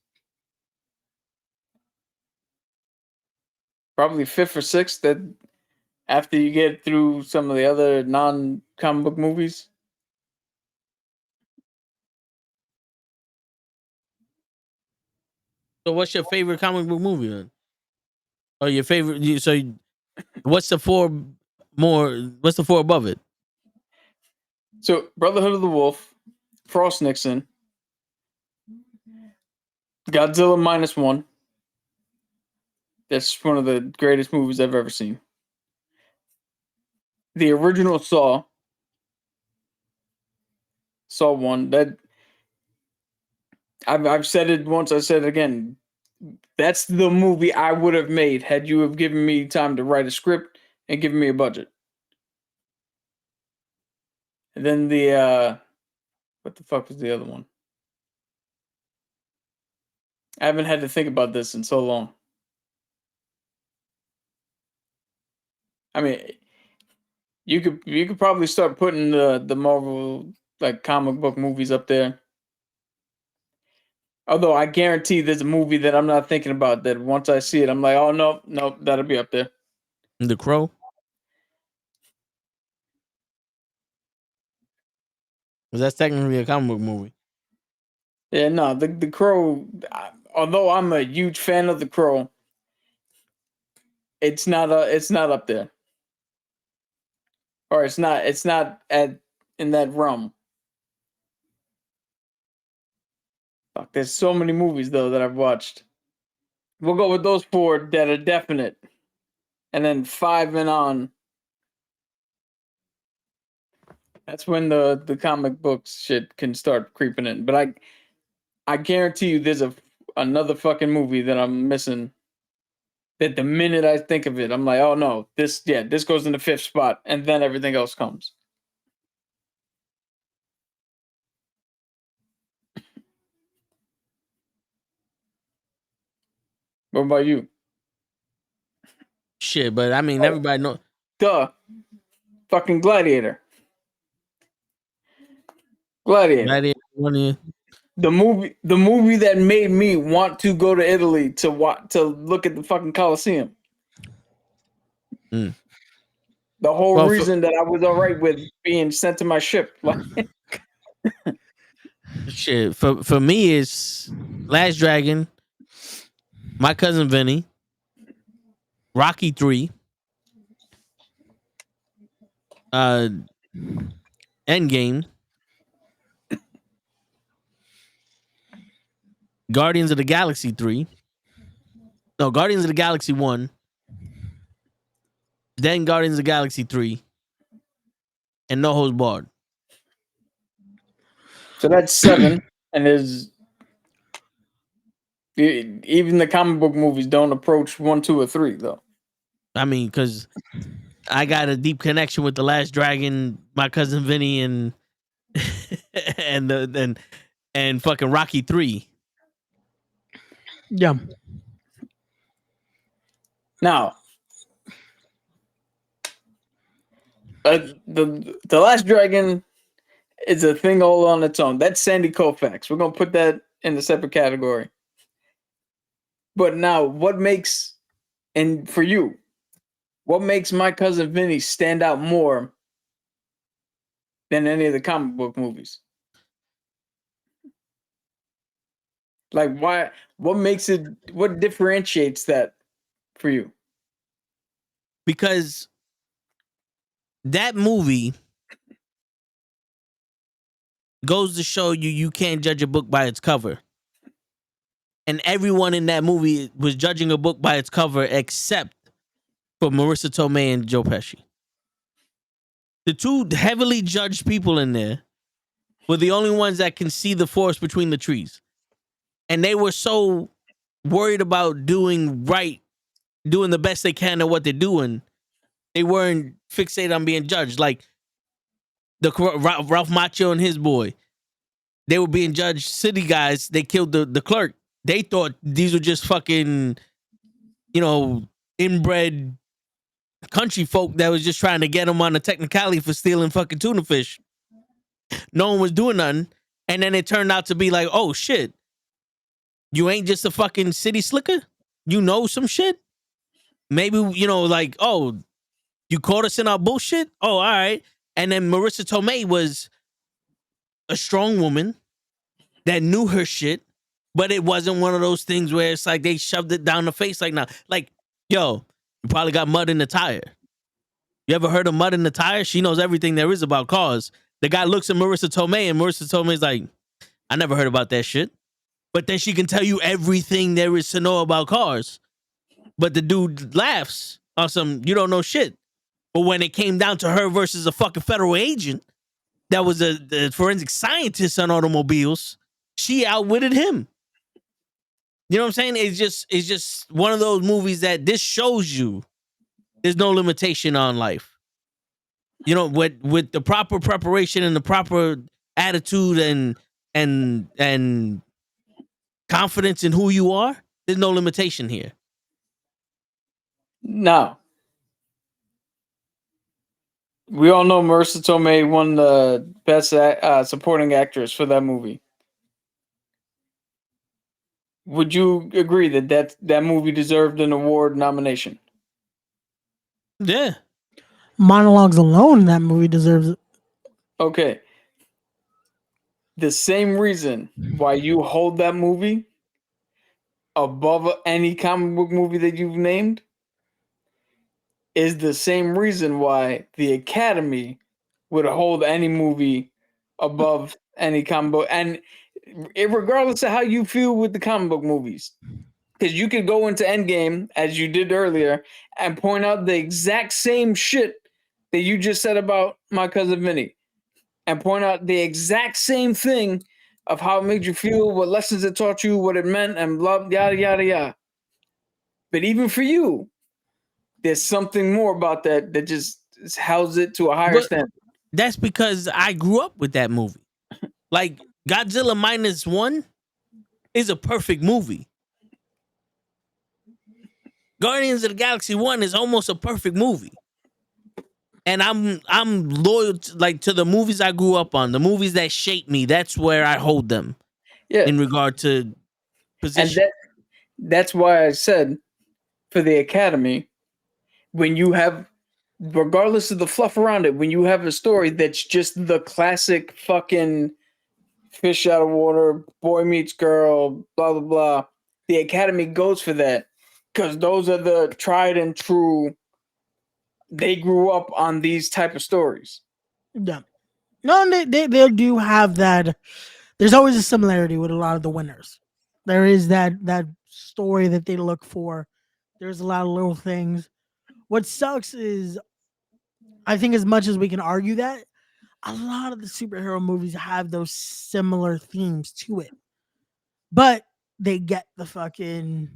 Probably 5th or 6th that after you get through some of the other non-comic book movies. So what's your favorite comic book movie then? Or your favorite? What's the 4 What's the 4 above it? So Brotherhood of the Wolf, Frost Nixon, Godzilla -1. That's one of the greatest movies I've ever seen. The original Saw 1. That I've said it once. I said it again. That's the movie I would have made had you have given me time to write a script and given me a budget. And then the what the fuck was the other one? I haven't had to think about this in so long. I mean, you could probably start putting the Marvel like comic book movies up there. Although I guarantee there's a movie that I'm not thinking about that once I see it, I'm like, oh no, that'll be up there. The Crow. Because that's technically a comic book movie. Yeah, no, the Crow. Although I'm a huge fan of the Crow, it's not up there, or it's not in that realm. Fuck, there's so many movies though that I've watched. We'll go with those 4 that are definite, and then 5 and on. That's when the comic books shit can start creeping in. But I guarantee you, there's another fucking movie that I'm missing. That the minute I think of it, I'm like, oh no, this goes in the 5th spot, and then everything else comes. What about you? Shit, but I mean, everybody know. Duh. Fucking Gladiator. Gladiator. The movie that made me want to go to Italy to look at the fucking Colosseum. Mm. The whole reason that I was all right with being sent to my ship. Shit, for me, it's Last Dragon, My Cousin Vinny, Rocky 3, Endgame, Guardians of the Galaxy 3. No, Guardians of the Galaxy 1. Then Guardians of the Galaxy 3. And No Holds Barred. So that's 7. And even the comic book movies don't approach 1, 2, or 3, though. I mean, because I got a deep connection with The Last Dragon, My Cousin Vinny, and and fucking Rocky 3. Yeah. Now, the Last Dragon is a thing all on its own. That's Sandy Koufax. We're gonna put that in a separate category. But now, what makes My Cousin Vinny stand out more than any of the comic book movies? Like, why? What differentiates that for you? Because that movie goes to show you can't judge a book by its cover. And everyone in that movie was judging a book by its cover except for Marissa Tomei and Joe Pesci. The two heavily judged people in there were the only ones that can see the forest between the trees. And they were so worried about doing the best they can at what they're doing. They weren't fixated on being judged. Like Ralph Macchio and his boy. They were being judged. City guys, they killed the clerk. They thought these were just fucking, inbred country folk that was just trying to get them on a technicality for stealing fucking tuna fish. No one was doing nothing. And then it turned out to be like, oh shit, you ain't just a fucking city slicker? You know some shit? Maybe, oh, you caught us in our bullshit? Oh, all right. And then Marissa Tomei was a strong woman that knew her shit, but it wasn't one of those things where it's like they shoved it down the face like now. Like, yo, you probably got mud in the tire. You ever heard of mud in the tire? She knows everything there is about cars. The guy looks at Marissa Tomei and Marissa Tomei's like, I never heard about that shit. But then she can tell you everything there is to know about cars. But the dude laughs on some, you don't know shit. But when it came down to her versus a fucking federal agent that was a forensic scientist on automobiles, she outwitted him. You know what I'm saying? It's just one of those movies that this shows you there's no limitation on life. With the proper preparation and the proper attitude and confidence in who you are, there's no limitation here. No. We all know Marissa Tomei won the best supporting actress for that movie. Would you agree that movie deserved an award nomination? Yeah. Monologues alone in that movie deserves it. Okay. The same reason why you hold that movie above any comic book movie that you've named is the same reason why the Academy would hold any movie above any comic book. And regardless of how you feel with the comic book movies, because you could go into Endgame, as you did earlier, and point out the exact same shit that you just said about My Cousin Vinny, and point out the exact same thing of how it made you feel, what lessons it taught you, what it meant, and blah, yada, yada, yada. But even for you, there's something more about that just houses it to a higher standard. That's because I grew up with that movie. Like, Godzilla -1 is a perfect movie. Guardians of the Galaxy 1 is almost a perfect movie. And I'm loyal to the movies I grew up on, the movies that shaped me. That's where I hold them. Yeah. In regard to position. And that's why I said for the Academy, when you have, regardless of the fluff around it, when you have a story that's just the classic fucking fish out of water, boy meets girl, blah, blah, blah, the Academy goes for that because those are the tried and true. They grew up on these type of stories. Yeah. No, they do have that. There's always a similarity with a lot of the winners. There is that story that they look for. There's a lot of little things. What sucks is, I think as much as we can argue that, a lot of the superhero movies have those similar themes to it. But they get the fucking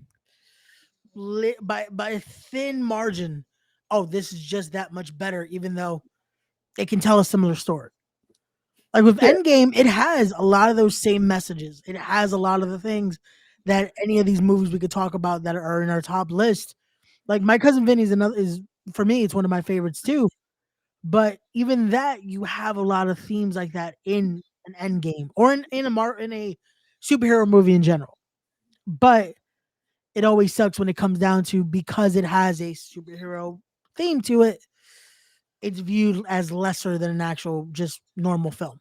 by a thin margin. Oh, this is just that much better, even though it can tell a similar story. Like with Endgame, it has a lot of those same messages. It has a lot of the things that any of these movies we could talk about that are in our top list. Like My Cousin Vinny is for me, it's one of my favorites too. But even that, you have a lot of themes like that in an Endgame or in a superhero movie in general. But it always sucks when it comes down to, because it has a superhero theme to it, it's viewed as lesser than an actual just normal film.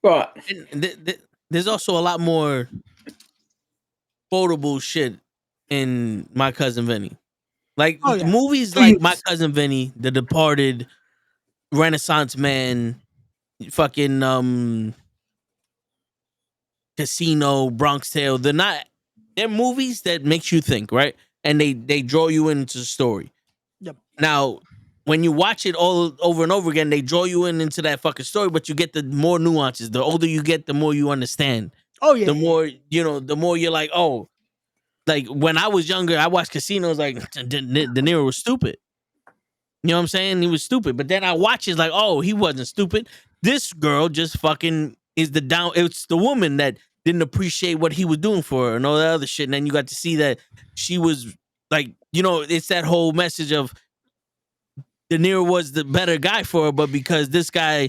Well, there's also a lot more quotable shit in My Cousin Vinny. Like movies like My Cousin Vinny, The Departed, Renaissance Man, fucking Casino, Bronx Tale. They're movies that makes you think, right? And they draw you into the story. Yep. Now, when you watch it all over and over again, they draw you into that fucking story, but you get the more nuances. The older you get, the more you understand. Oh yeah. The more, the more you're like, oh, like when I was younger, I watched Casino, like De Niro was stupid. You know what I'm saying? He was stupid. But then I watch it like, oh, he wasn't stupid. This girl just fucking is it's the woman that didn't appreciate what he was doing for her and all that other shit. And then you got to see that she was like, it's that whole message of De Niro was the better guy for her, but because this guy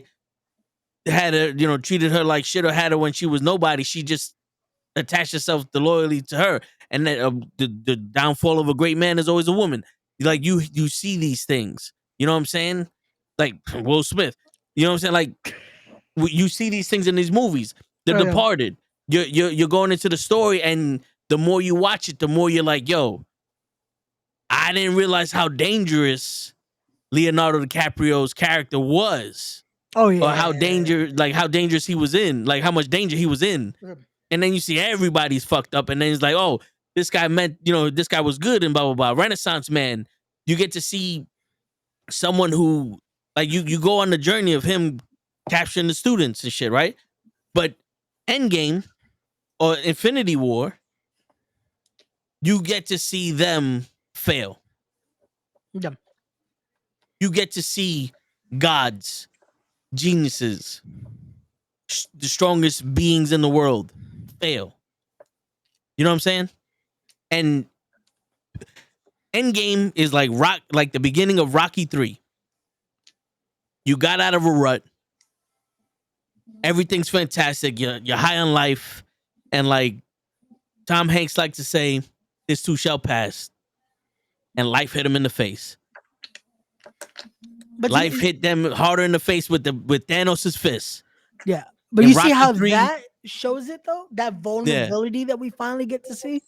had her, treated her like shit or had her when she was nobody, she just attached herself to loyalty to her. And that the downfall of a great man is always a woman. Like you see these things, you know what I'm saying? Like Will Smith, you know what I'm saying? Like you see these things in these movies. The Departed, you're going into the story, and the more you watch it, the more you're like, yo, I didn't realize how dangerous Leonardo DiCaprio's character was. Oh yeah. Or how dangerous he was in, like how much danger he was in. Yeah. And then you see everybody's fucked up, and then it's like, oh, this guy meant, this guy was good and blah, blah, blah. Renaissance Man, you get to see someone who, like, you go on the journey of him capturing the students and shit, right? But Endgame or Infinity War, you get to see them fail. Yeah. You get to see gods, geniuses, the strongest beings in the world fail. You know what I'm saying? And Endgame is like the beginning of Rocky 3. You got out of a rut. Everything's fantastic. You're high on life. And like Tom Hanks likes to say, this too shall pass. And life hit him in the face. But life hit them harder in the face with Thanos' fist. Yeah. But you see how that shows it though? That vulnerability that we finally get to see.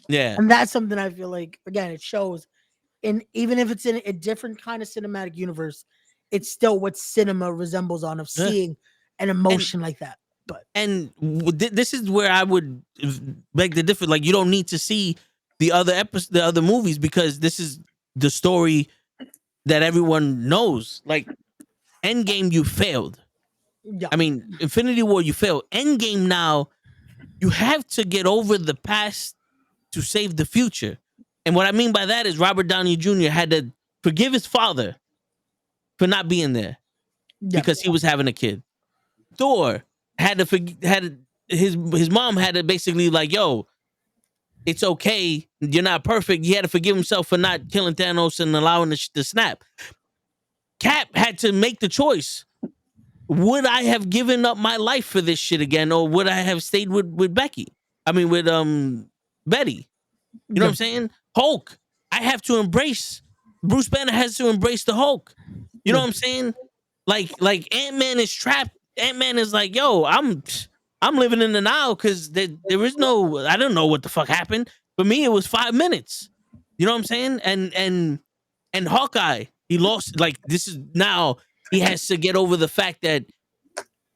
Yeah. And that's something I feel like, again, it shows even if it's in a different kind of cinematic universe, it's still what cinema resembles on, of seeing an emotion like that. But this is where I would beg the difference. Like, you don't need to see the other movies, because this is the story that everyone knows. Like Endgame, you failed. Yeah. I mean, Infinity War, you failed. Endgame, now you have to get over the past to save the future. And what I mean by that is Robert Downey Jr. had to forgive his father for not being there because he was having a kid. Thor had to his mom had to basically like, yo, it's okay. You're not perfect. He had to forgive himself for not killing Thanos and allowing the snap. Cap had to make the choice. Would I have given up my life for this shit again, or would I have stayed with Becky? I mean, with Betty. You know what I'm saying? Hulk. I have to embrace. Bruce Banner has to embrace the Hulk. You know what I'm saying? Like Ant-Man is trapped. Ant-Man is like, yo, I'm living in the now because there is no. I don't know what the fuck happened. For me, it was 5 minutes. You know what I'm saying? And Hawkeye, he lost. Like this is now he has to get over the fact that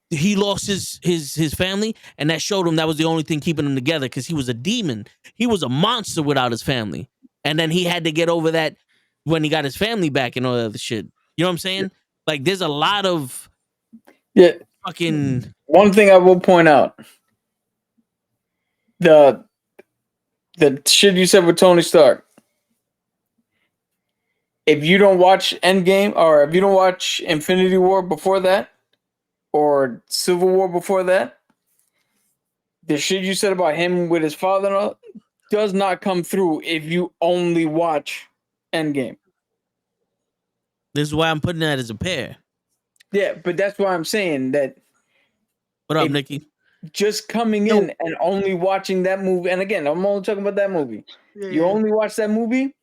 he lost his family, and that showed him that was the only thing keeping him together because he was a demon. He was a monster without his family, and then he had to get over that when he got his family back and all that other shit. You know what I'm saying? Like, there's a lot of fucking. One thing I will point out: the shit you said with Tony Stark. If you don't watch Endgame, or if you don't watch Infinity War before that, or Civil War before that, the shit you said about him with his father does not come through if you only watch Endgame. This is why I'm putting that as a pair. Yeah, but that's why I'm saying that. What up, Nikki? Just coming in and only watching that movie, and again, I'm only talking about that movie. Yeah. You only watch that movie,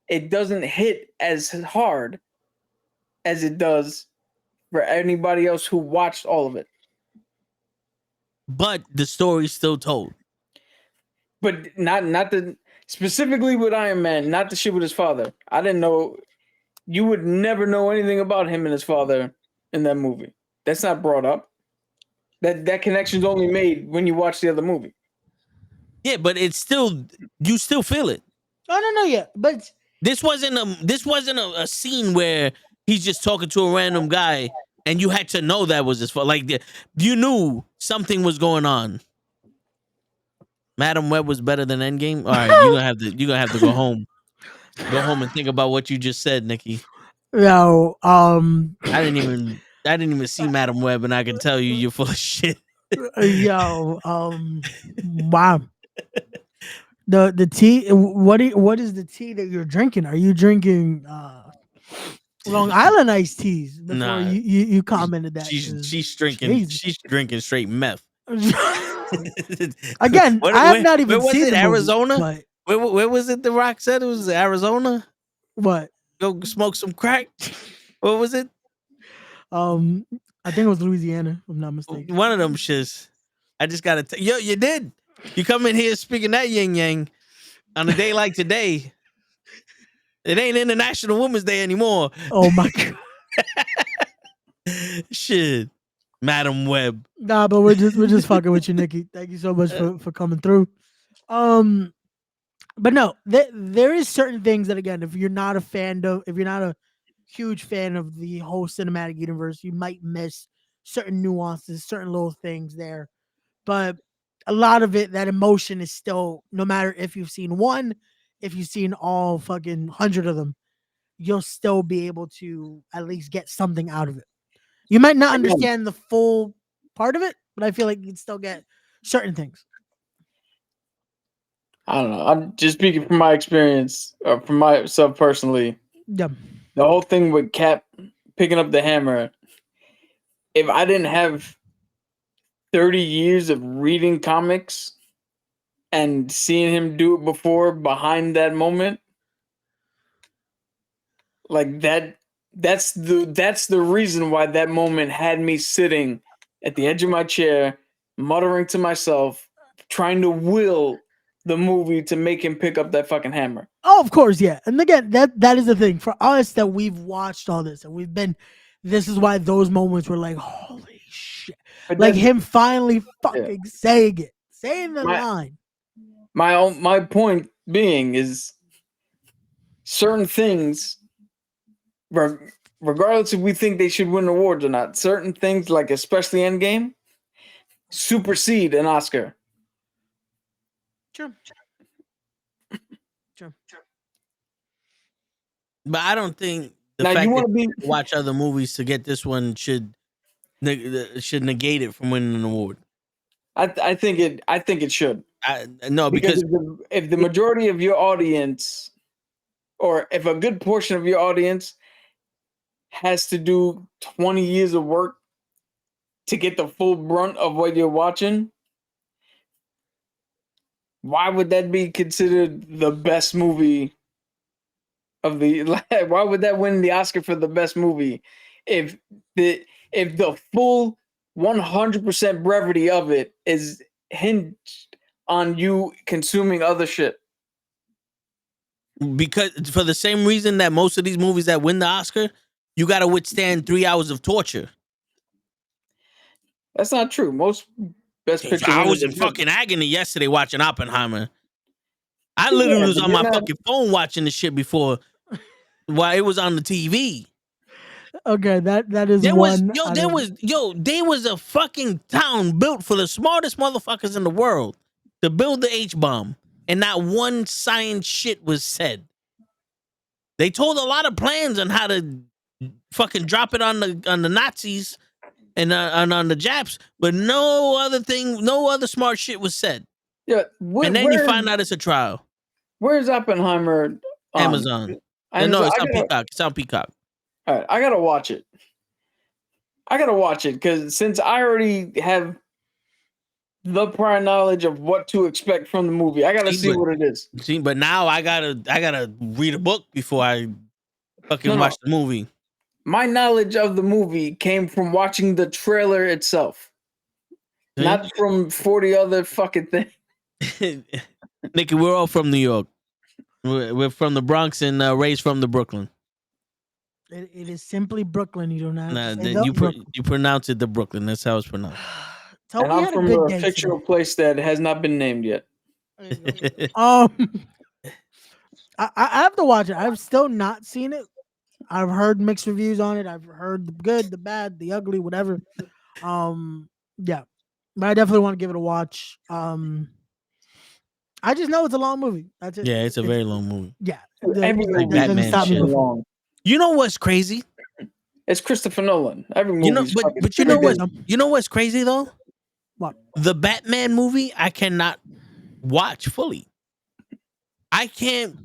it doesn't hit as hard as it does for anybody else who watched all of it. But the story's still told. But not the specifically with Iron Man, not the shit with his father. I didn't know. You would never know anything about him and his father in that movie. That's not brought up. That connection's only made when you watch the other movie. Yeah, but it's still, you still feel it. Oh no, yeah, but this wasn't a scene where he's just talking to a random guy and you had to know that was his fault. Like, you knew something was going on. Madam Web was better than Endgame. All right, you're gonna have to go home. Go home and think about what you just said, Nikki. Yo, I didn't even see Madam Web, and I can tell you're full of shit. Yo, wow. The tea. What is the tea that you're drinking? Are you drinking Long Island iced teas? Before nah, you commented that she's drinking. She's drinking straight meth. Again, I have not even seen it. Arizona. Where was it? The Rock said it was Arizona. What? Go smoke some crack. What was it? I think it was Louisiana, if I'm not mistaken. One of them shits. I just gotta tell yo, you did. You come in here speaking that yin yang on a day like today. It ain't International Women's Day anymore. Oh my god. Shit. Madam Web. Nah, but we're just fucking with you, Nikki. Thank you so much for coming through. But no, there is certain things that, again, if you're not a huge fan of the whole cinematic universe, you might miss certain nuances, certain little things there. But a lot of it, that emotion is still, no matter if you've seen one, if you've seen all fucking 100 of them, you'll still be able to at least get something out of it. You might not understand the full part of it, but I feel like you'd still get certain things. I don't know. I'm just speaking from my experience, from myself personally. Yeah. The whole thing with Cap picking up the hammer, if I didn't have 30 years of reading comics and seeing him do it before behind that moment, like that's the reason why that moment had me sitting at the edge of my chair, muttering to myself, trying to will the movie to make him pick up that fucking hammer. Oh, of course, yeah. And again, that is the thing for us, that we've watched all this and we've been. This is why those moments were like, holy shit! But like him finally fucking saying the line. My point being is, certain things, regardless if we think they should win awards or not, certain things, like especially Endgame, supersede an Oscar. True. But I don't think the fact that you watch other movies to get this one should negate it from winning an award. I think it should. No, because if the majority of your audience, or if a good portion of your audience has to do 20 years of work to get the full brunt of what you're watching, why would that be considered the best movie of the? Why would that win the Oscar for the best movie if the full 100% brevity of it is hinged on you consuming other shit? Because for the same reason that most of these movies that win the Oscar, you got to withstand 3 hours of torture. That's not true. Most best picture. I was in fucking agony yesterday watching Oppenheimer. I literally was on my fucking phone watching the shit before while it was on the TV. Okay, that is there one. There was a fucking town built for the smartest motherfuckers in the world to build the H-bomb, and not one science shit was said. They told a lot of plans on how to fucking drop it on the Nazis and on the Japs, but no other smart shit was said. Yeah, and then you find out it's a trial. Where's Oppenheimer? Amazon. No, it's on Peacock. It's on Peacock. All right, I gotta watch it. Because since I already have the prior knowledge of what to expect from the movie, I gotta see what it is. See, but now I gotta read a book before I fucking watch the movie. My knowledge of the movie came from watching the trailer itself, not from 40 other fucking things. Nikki, we're all from New York. We're from the Bronx and raised from the Brooklyn. It is simply Brooklyn. You do not. You pronounce it the Brooklyn. That's how it's pronounced. And I'm from a fictional place that has not been named yet. I have to watch it. I've still not seen it. I've heard mixed reviews on it. I've heard the good, the bad, the ugly, whatever. Yeah, but I definitely want to give it a watch. I just know it's a long movie. That's it. Yeah, it's a very long movie. Yeah, like Batman shit. You know what's crazy? It's Christopher Nolan. Every movie, but you know what? You know what's crazy though? What? The Batman movie I cannot watch fully. I can't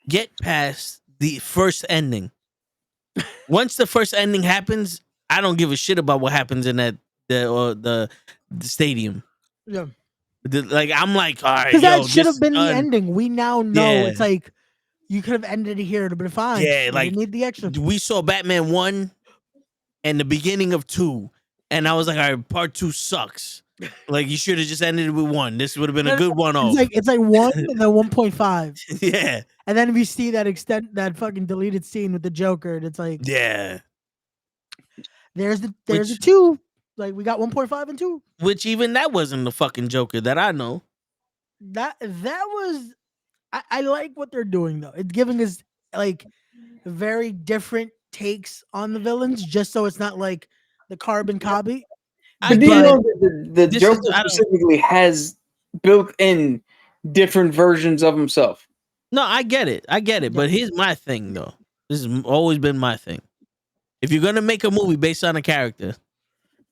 get past the first ending. Once the first ending happens, I don't give a shit about what happens in the stadium. Yeah. I'm like, all right, because that should have been the ending. We now know it's like you could have ended it here. It'd have been fine. Yeah, like you need the extra. We saw Batman 1 and the beginning of 2, and I was like, all right, part 2 sucks. Like you should have just ended it with 1. This would have been a good one. It's like 1 and then 1.5. Yeah. And then if you see that fucking deleted scene with the Joker, and it's like, yeah, there's the 2. Like we got 1.5 and 2. Which even that wasn't the fucking Joker that I know. That was I like what they're doing though. It's giving us like very different takes on the villains, just so it's not like the carbon copy. But do you know that the Joker specifically has built in different versions of himself? No, I get it. Yeah. But here's my thing though. This has always been my thing. If you're gonna make a movie based on a character,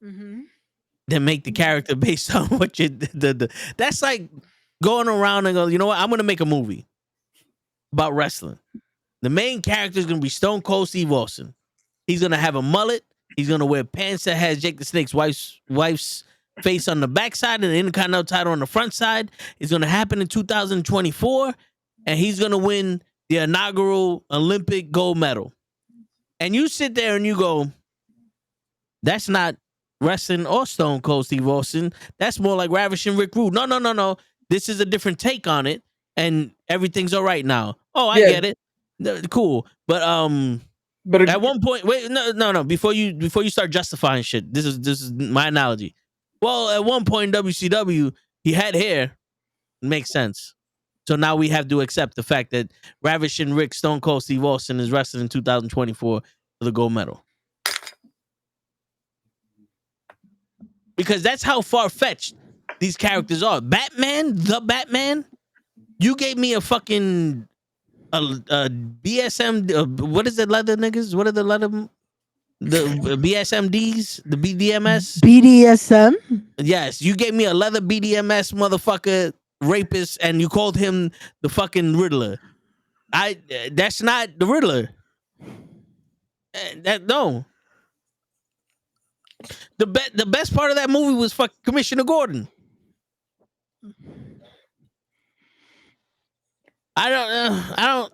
then make the character based on what you did. That's like going around and go, you know what? I'm gonna make a movie about wrestling. The main character is gonna be Stone Cold Steve Austin. He's gonna have a mullet. He's gonna wear pants that has Jake the Snake's wife's face on the backside and the Intercontinental title on the front side. It's gonna happen in 2024, and he's gonna win the inaugural Olympic gold medal. And you sit there and you go, that's not wrestling or Stone Cold Steve Austin. That's more like Ravishing Rick Rude. No. This is a different take on it, and everything's all right now. Oh, I get it. Cool, but at one point, wait, no. Before you start justifying shit, this is my analogy. Well, at one point in WCW, he had hair. It makes sense. So now we have to accept the fact that Ravishing Rick Stone Cold Steve Austin is wrestling in 2024 for the gold medal. Because that's how far-fetched these characters are. The Batman, you gave me a fucking BSM. What is it, leather niggas? What are the leather? The BSMDs? The BDMS? BDSM? Yes, you gave me a leather BDMS motherfucker rapist and you called him the fucking Riddler. That's not the Riddler. No. The best part of that movie was fucking Commissioner Gordon. I don't.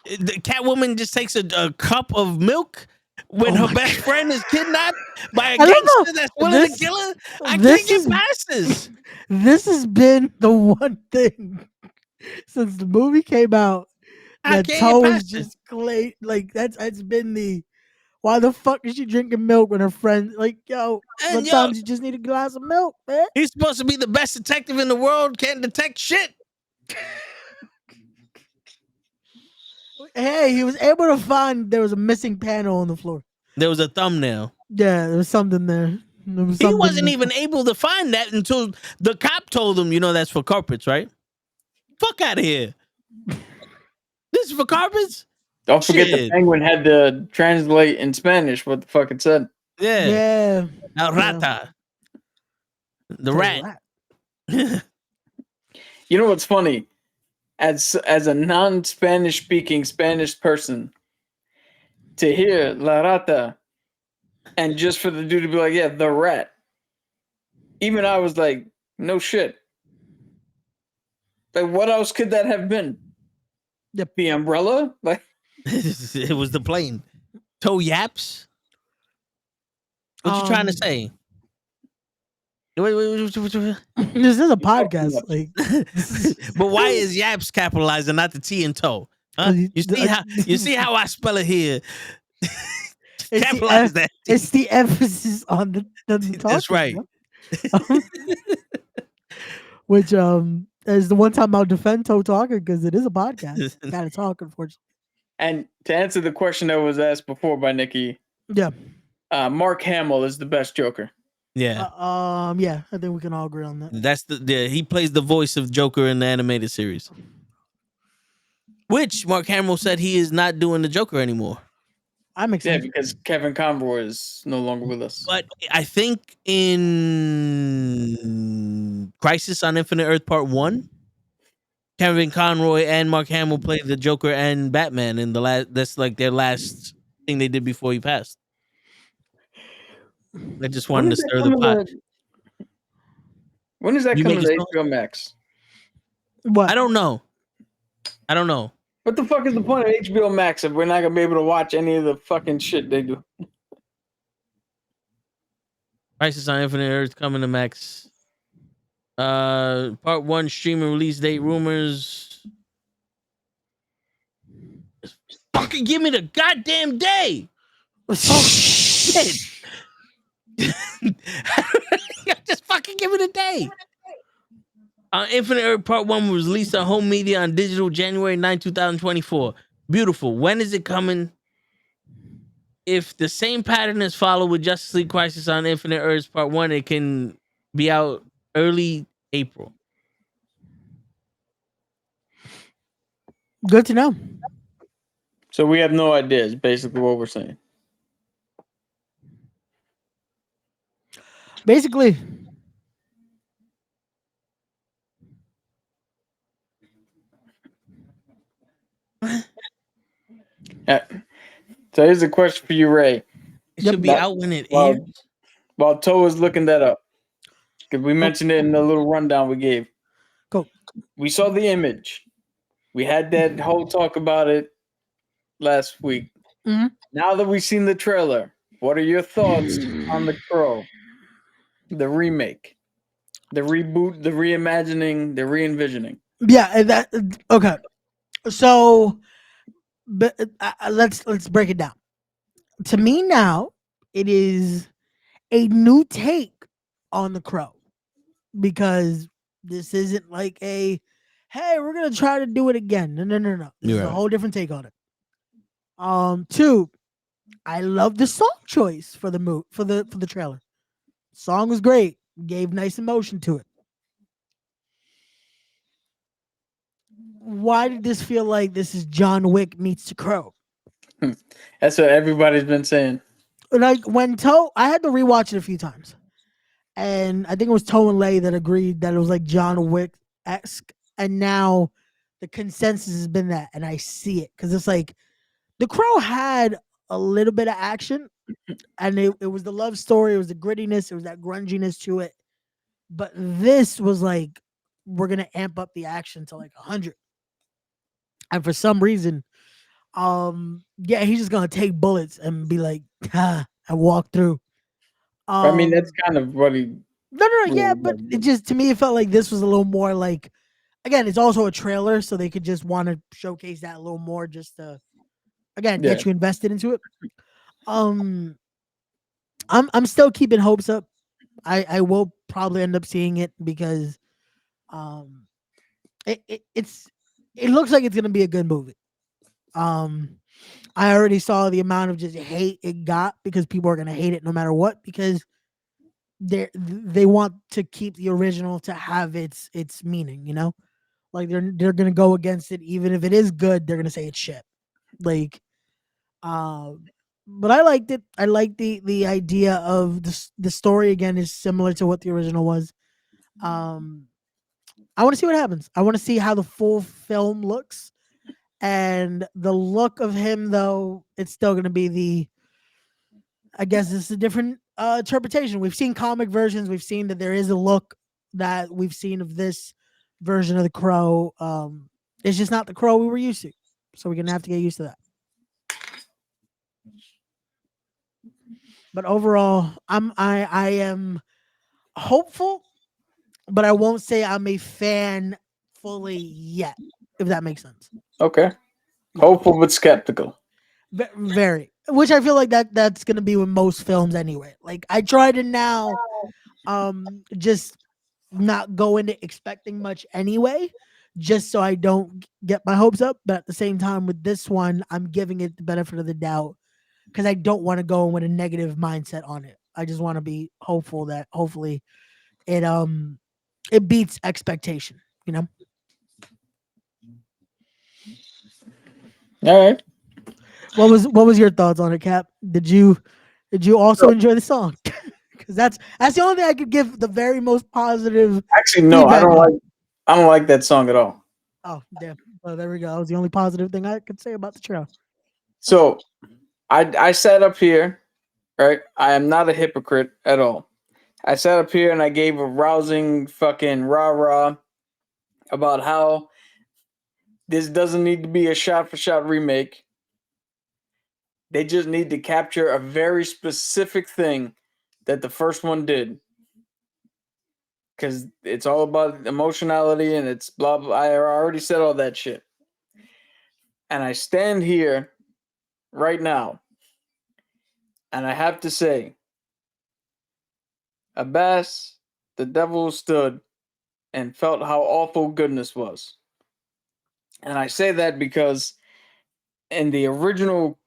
The Catwoman just takes a cup of milk when her best friend is kidnapped by a gangster that's willing to kill her. I can't get past this. This has been the one thing since the movie came out that Toe is just like that's been the why the fuck is she drinking milk when her friend like sometimes you just need a glass of milk, man. He's supposed to be the best detective in the world, can't detect shit. Hey, he was able to find there was a missing panel on the floor. There was a thumbnail. Yeah, there was something there. He wasn't even able to find that until the cop told him, that's for carpets, right? Fuck out of here. This is for carpets? Don't forget the penguin had to translate in Spanish what the fuck it said. Yeah. El rata. The rat. You know what's funny? As a non-Spanish speaking Spanish person, to hear la rata, and just for the dude to be like, yeah, the rat. Even I was like, no shit. Like, what else could that have been? The umbrella? Like, it was the plane. Toe yaps. What you trying to say? Wait. This is a podcast. Like, but why is yaps capitalized and not the T in toe? Huh? You see how I spell it here? Capitalize that. It's the emphasis on the That's right. Which is the one time I'll defend Toe talking because it is a podcast. Gotta talk, unfortunately. And to answer the question that was asked before by Nikki, Mark Hamill is the best Joker. Yeah. Yeah, I think we can all agree on that. That's he plays the voice of Joker in the animated series. Which Mark Hamill said he is not doing the Joker anymore. I'm excited. Yeah, because Kevin Conroy is no longer with us. But I think in Crisis on Infinite Earth Part 1, Kevin Conroy and Mark Hamill played the Joker and Batman in that's like their last thing they did before he passed. I just wanted to stir the pot. When is that coming to HBO Max? What? I don't know. What the fuck is the point of HBO Max if we're not gonna be able to watch any of the fucking shit they do? Crisis on Infinite Earth coming to Max. Part 1 streaming release date rumors. Just fucking give me the goddamn day. Oh shit. Just fucking give me the day. Infinite Earth Part 1 was released on home media on digital January 9, 2024. Beautiful. When is it coming? If the same pattern is followed with Justice League Crisis on Infinite Earths Part 1, it can be out early April. Good to know. So we have no idea, is basically what we're saying. Basically. So here's a question for you, Ray. It should be out when it airs. While Toe is looking that up, because we mentioned it in the little rundown we gave. Cool. We saw the image. We had that whole talk about it last week. Mm-hmm. Now that we've seen the trailer, what are your thoughts on The Crow? The remake, the reboot, the reimagining, the re-envisioning. Yeah, okay. So, but let's break it down. To me now, it is a new take on The Crow because this isn't like hey, we're gonna try to do it again. No. This is a whole different take on it. Two, I love the song choice for the trailer. Song was great. Gave nice emotion to it. Why did this feel like this is John Wick meets The Crow? That's what everybody's been saying. Like when I had to rewatch it a few times. and I think it was Toe and Lay that agreed that it was like John Wick-esque, and now the consensus has been that, and I see it because it's like The Crow had a little bit of action, and it was the love story, it was the grittiness, it was that grunginess to it, but this was like we're gonna amp up the action to like 100, and for some reason, yeah, he's just gonna take bullets and be like, and walk through. I mean, that's kind of what he. No, yeah, but it just to me it felt like this was a little more like. Again, it's also a trailer, so they could just want to showcase that a little more, just to again get you invested into it. I'm still keeping hopes up. I will probably end up seeing it because it looks like it's gonna be a good movie. I already saw the amount of just hate it got because people are gonna hate it no matter what, because they want to keep the original to have its meaning, you know? Like they're gonna go against it even if it is good, they're gonna say it's shit. Like but I liked it. I like the idea of the story again is similar to what the original was. I want to see what happens. I want to see how the full film looks. And the look of him, though, it's still going to be I guess it's a different interpretation. We've seen comic versions. We've seen that there is a look that we've seen of this version of the Crow. It's just not the Crow we were used to. So we're going to have to get used to that. But overall, I am hopeful, but I won't say I'm a fan fully yet, if that makes sense. Okay. Hopeful but skeptical. Very. Which I feel like that's gonna be with most films anyway. Like I try to now just not go into expecting much anyway, just so I don't get my hopes up. But at the same time with this one, I'm giving it the benefit of the doubt because I don't want to go in with a negative mindset on it. I just want to be hopeful that hopefully it beats expectation, you know? All right. What was your thoughts on it, Cap? Did you also enjoy the song? Because that's the only thing I could give the very most positive. Actually, no, I don't like that song at all. Oh, damn. Well, there we go. That was the only positive thing I could say about the trail. So I sat up here, right? I am not a hypocrite at all. I sat up here and I gave a rousing fucking rah-rah about how this doesn't need to be a shot-for-shot remake. They just need to capture a very specific thing that the first one did. Because it's all about emotionality and it's blah, blah. I already said all that shit. And I stand here right now and I have to say, Abbas, the devil stood and felt how awful goodness was. And I say that because in the original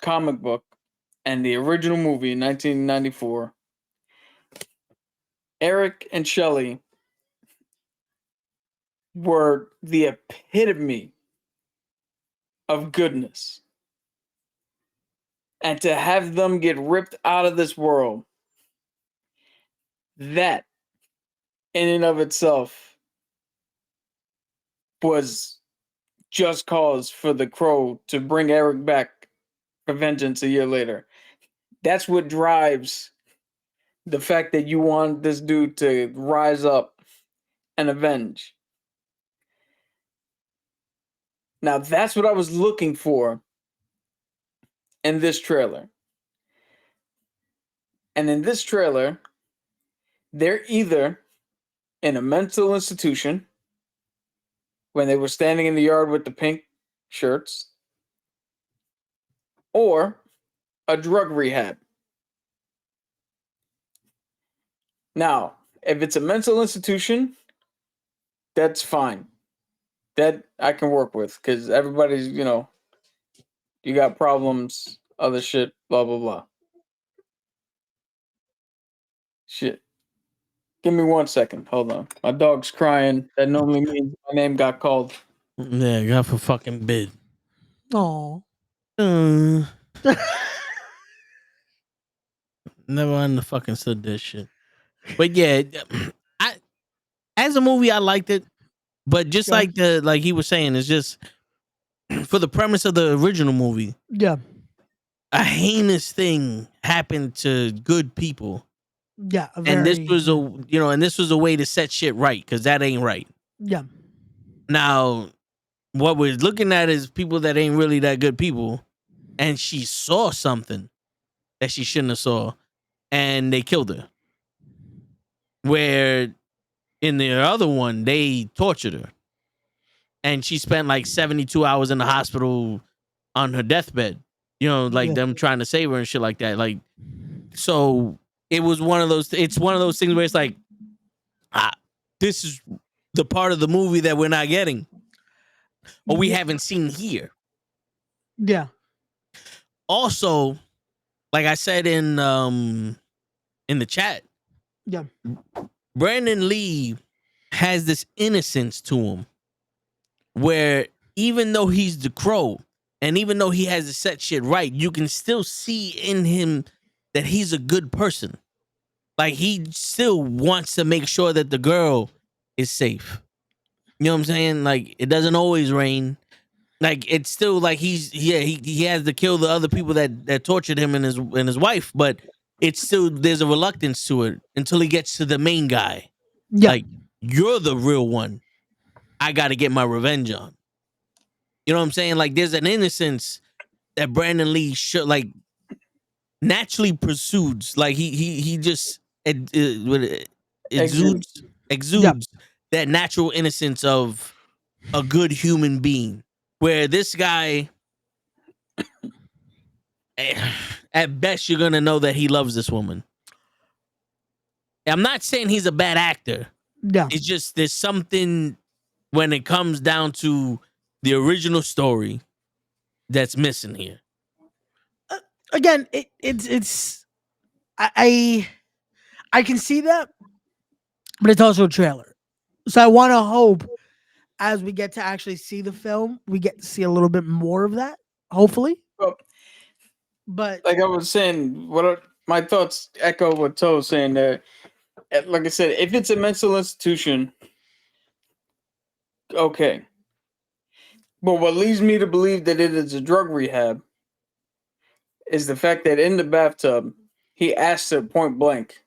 comic book and the original movie in 1994, Eric and Shelley were the epitome of goodness. And to have them get ripped out of this world, that in and of itself was just cause for the Crow to bring Eric back for vengeance a year later. That's what drives the fact that you want this dude to rise up and avenge. Now, that's what I was looking for in this trailer. And in this trailer, they're either in a mental institution when they were standing in the yard with the pink shirts, or a drug rehab. Now, if it's a mental institution, that's fine. That I can work with because everybody's, you got problems, other shit, blah, blah, blah. Shit. Give me 1 second. Hold on. My dog's crying. That normally means my name got called. Yeah, got for fucking bid. Oh. Never understood this shit. But yeah, I as a movie I liked it, but just Okay. like he was saying, it's just for the premise of the original movie, Yeah. a heinous thing happened to good people, Yeah. and this was a way to set shit right because that ain't right. Yeah. Now, what we're looking at is people that ain't really that good people, and she saw something that she shouldn't have saw, and they killed her. Where in the other one, they tortured her, and she spent like 72 hours in the hospital on her deathbed. You know, like Yeah. them trying to save her and shit like that. Like, so it was one of those. It's one of those things where it's like, this is the part of the movie that we're not getting, or we haven't seen here. Yeah. Also, like I said in the chat, Yeah. Brandon Lee has this innocence to him where even though he's the Crow and even though he has to set shit right, you can still see in him that he's a good person. Like he still wants to make sure that the girl is safe. You know what I'm saying? Like it doesn't always rain. Like it's still like he has to kill the other people that tortured him and his wife, but it's still there's a reluctance to it until he gets to the main guy. Yeah. Like you're the real one. I got to get my revenge on. You know what I'm saying? Like there's an innocence that Brandon Lee should like naturally pursues. Like he just exudes that natural innocence of a good human being. Where this guy, at best, you're gonna know that he loves this woman. I'm not saying he's a bad actor. Yeah. It's just there's something when it comes down to the original story that's missing here. Again, it's I can see that, but it's also a trailer. So I want to hope as we get to actually see the film, we get to see a little bit more of that, hopefully. But like I was saying, my thoughts echo what Toe was saying there. Like I said, if it's a mental institution, okay. But what leads me to believe that it is a drug rehab is the fact that in the bathtub, he asked her point blank,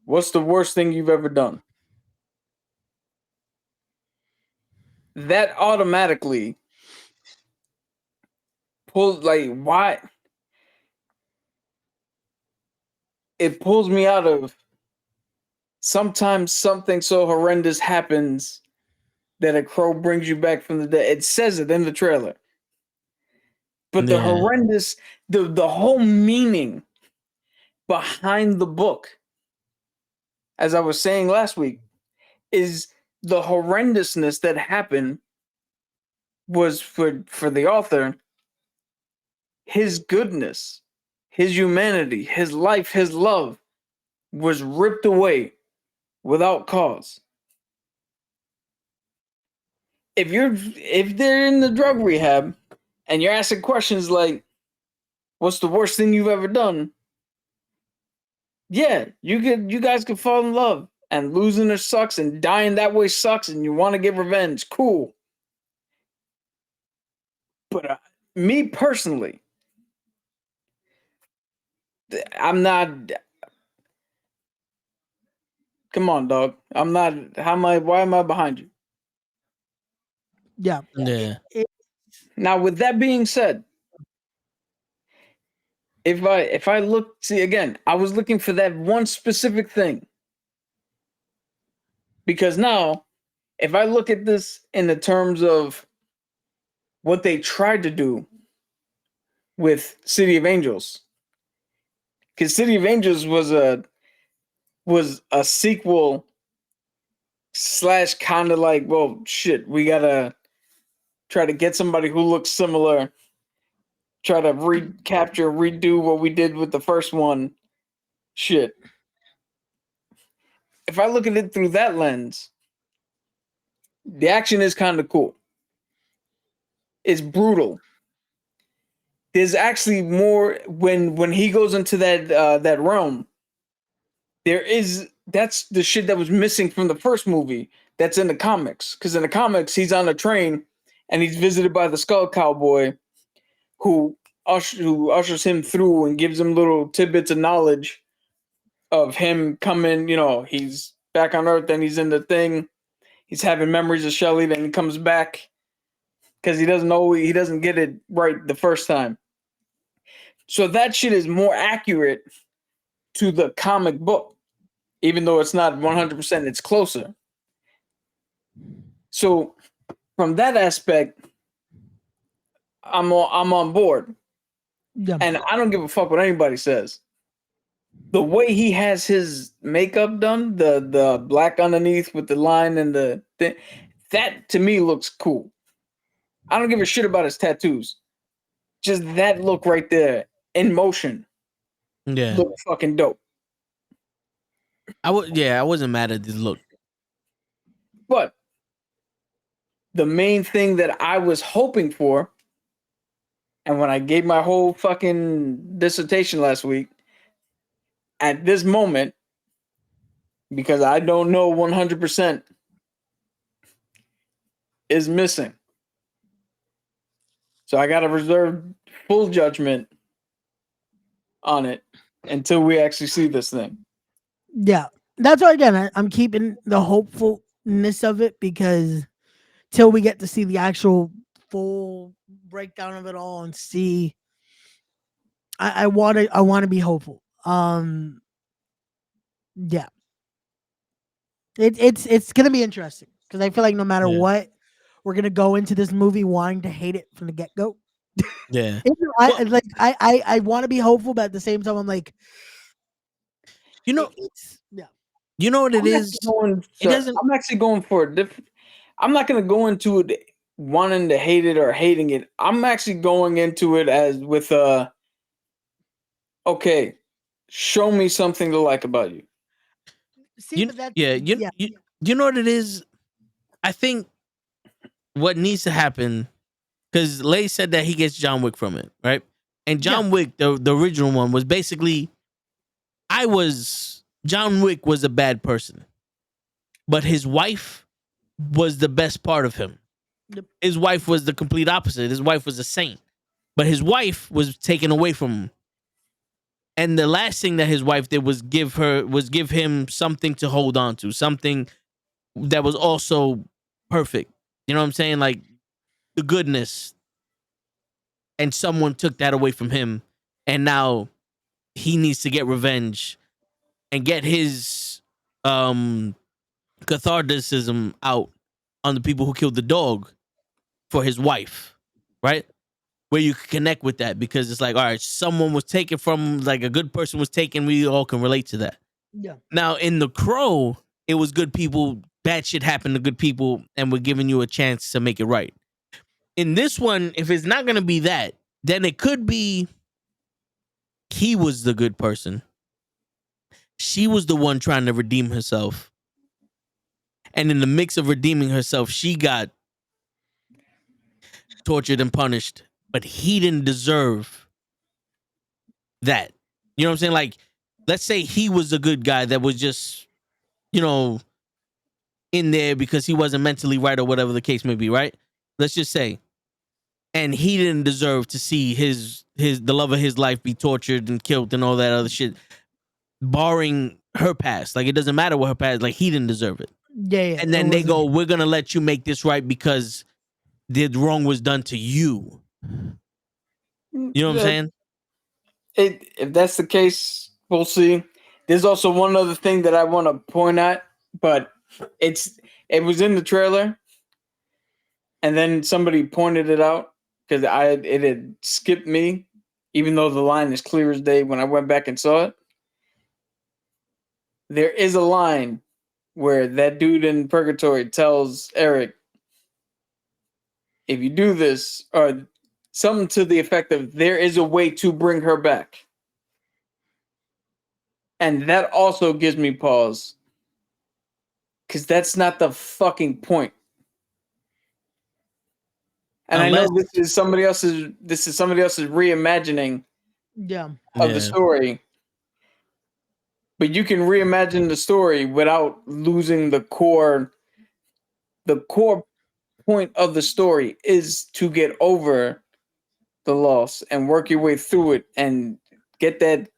"What's the worst thing you've ever done?" That automatically pulls, like, why? It pulls me out of sometimes something so horrendous happens that a crow brings you back from the dead. It says it in the trailer. But the horrendous, the whole meaning behind the book, as I was saying last week, is the horrendousness that happened was for the author, his goodness, his humanity, his life, his love was ripped away without cause. If they're in the drug rehab and you're asking questions like, what's the worst thing you've ever done? Yeah, you guys could fall in love, and losing her sucks and dying that way sucks, and you want to get revenge. Cool. But me personally, I'm not. Come on, dog. I'm not. Why am I behind you? yeah. Now, with that being said, if I look, see again, I was looking for that one specific thing. Because now, if I look at this in the terms of what they tried to do with City of Angels, because City of Angels was a sequel / kind of like, well, shit, we gotta try to get somebody who looks similar, try to redo what we did with the first one. Shit. If I look at it through that lens, the action is kind of cool. It's brutal. There's actually more when he goes into that realm. that's the shit that was missing from the first movie that's in the comics. Because in the comics, he's on a train and he's visited by the Skull Cowboy, who ushers him through and gives him little tidbits of knowledge of him coming. He's back on Earth and he's in the thing. He's having memories of Shelley, then he comes back because he doesn't get it right the first time. So that shit is more accurate to the comic book, even though it's not 100%, it's closer. So from that aspect, I'm on board. Yeah. And I don't give a fuck what anybody says. The way he has his makeup done, the black underneath with the line and the thing, that to me looks cool. I don't give a shit about his tattoos. Just that look right there in motion. Yeah. Look fucking dope. I wasn't mad at this look. But the main thing that I was hoping for, and when I gave my whole fucking dissertation last week, at this moment, because I don't know 100%, is missing. So I got to reserve full judgment on it until we actually see this thing. Yeah. That's why, again, I'm keeping the hopefulness of it, because till we get to see the actual full breakdown of it all and see, I want to be hopeful. Yeah. It's gonna be interesting, because I feel like no matter what, we're gonna go into this movie wanting to hate it from the get go. Yeah. I want to be hopeful, but at the same time, I'm like, it's You know what it is? I'm actually going for a different. I'm not gonna go into it wanting to hate it or hating it. I'm actually going into it as with okay, show me something to like about you. You know what it is? I think what needs to happen, because Lay said that he gets John Wick from it, right? And John Wick, the original one, was basically, John Wick was a bad person, but his wife was the best part of him. Yep. His wife was the complete opposite. His wife was a saint, but his wife was taken away from him. And the last thing that his wife did was give him something to hold on to, something that was also perfect. You know what I'm saying? Like the goodness. And someone took that away from him. And now he needs to get revenge and get his catharticism out on the people who killed the dog for his wife, right? Where you can connect with that, because it's like, all right, someone was taken from, like a good person was taken. We all can relate to that. Yeah. Now in The Crow, it was good people. Bad shit happened to good people, and we're giving you a chance to make it right. In this one, if it's not going to be that, then it could be he was the good person. She was the one trying to redeem herself. And in the mix of redeeming herself, she got tortured and punished. But he didn't deserve that. You know what I'm saying? Like, let's say he was a good guy that was just, in there because he wasn't mentally right or whatever the case may be, right? Let's just say. And he didn't deserve to see the love of his life be tortured and killed and all that other shit. Barring her past. Like, it doesn't matter what her past, like, he didn't deserve it. Yeah. And then they go, we're going to let you make this right because the wrong was done to you. You know what I'm saying? If that's the case, we'll see. There's also one other thing that I want to point out, but it was in the trailer, and then somebody pointed it out because it had skipped me, even though the line is clear as day when I went back and saw it. There is a line where that dude in Purgatory tells Eric, if you do this, or something to the effect of, there is a way to bring her back. And that also gives me pause. Because that's not the fucking point. And I know this is somebody else's reimagining of the story. but you can reimagine the story without losing the core. The core point of the story is to get over the loss and work your way through it and get that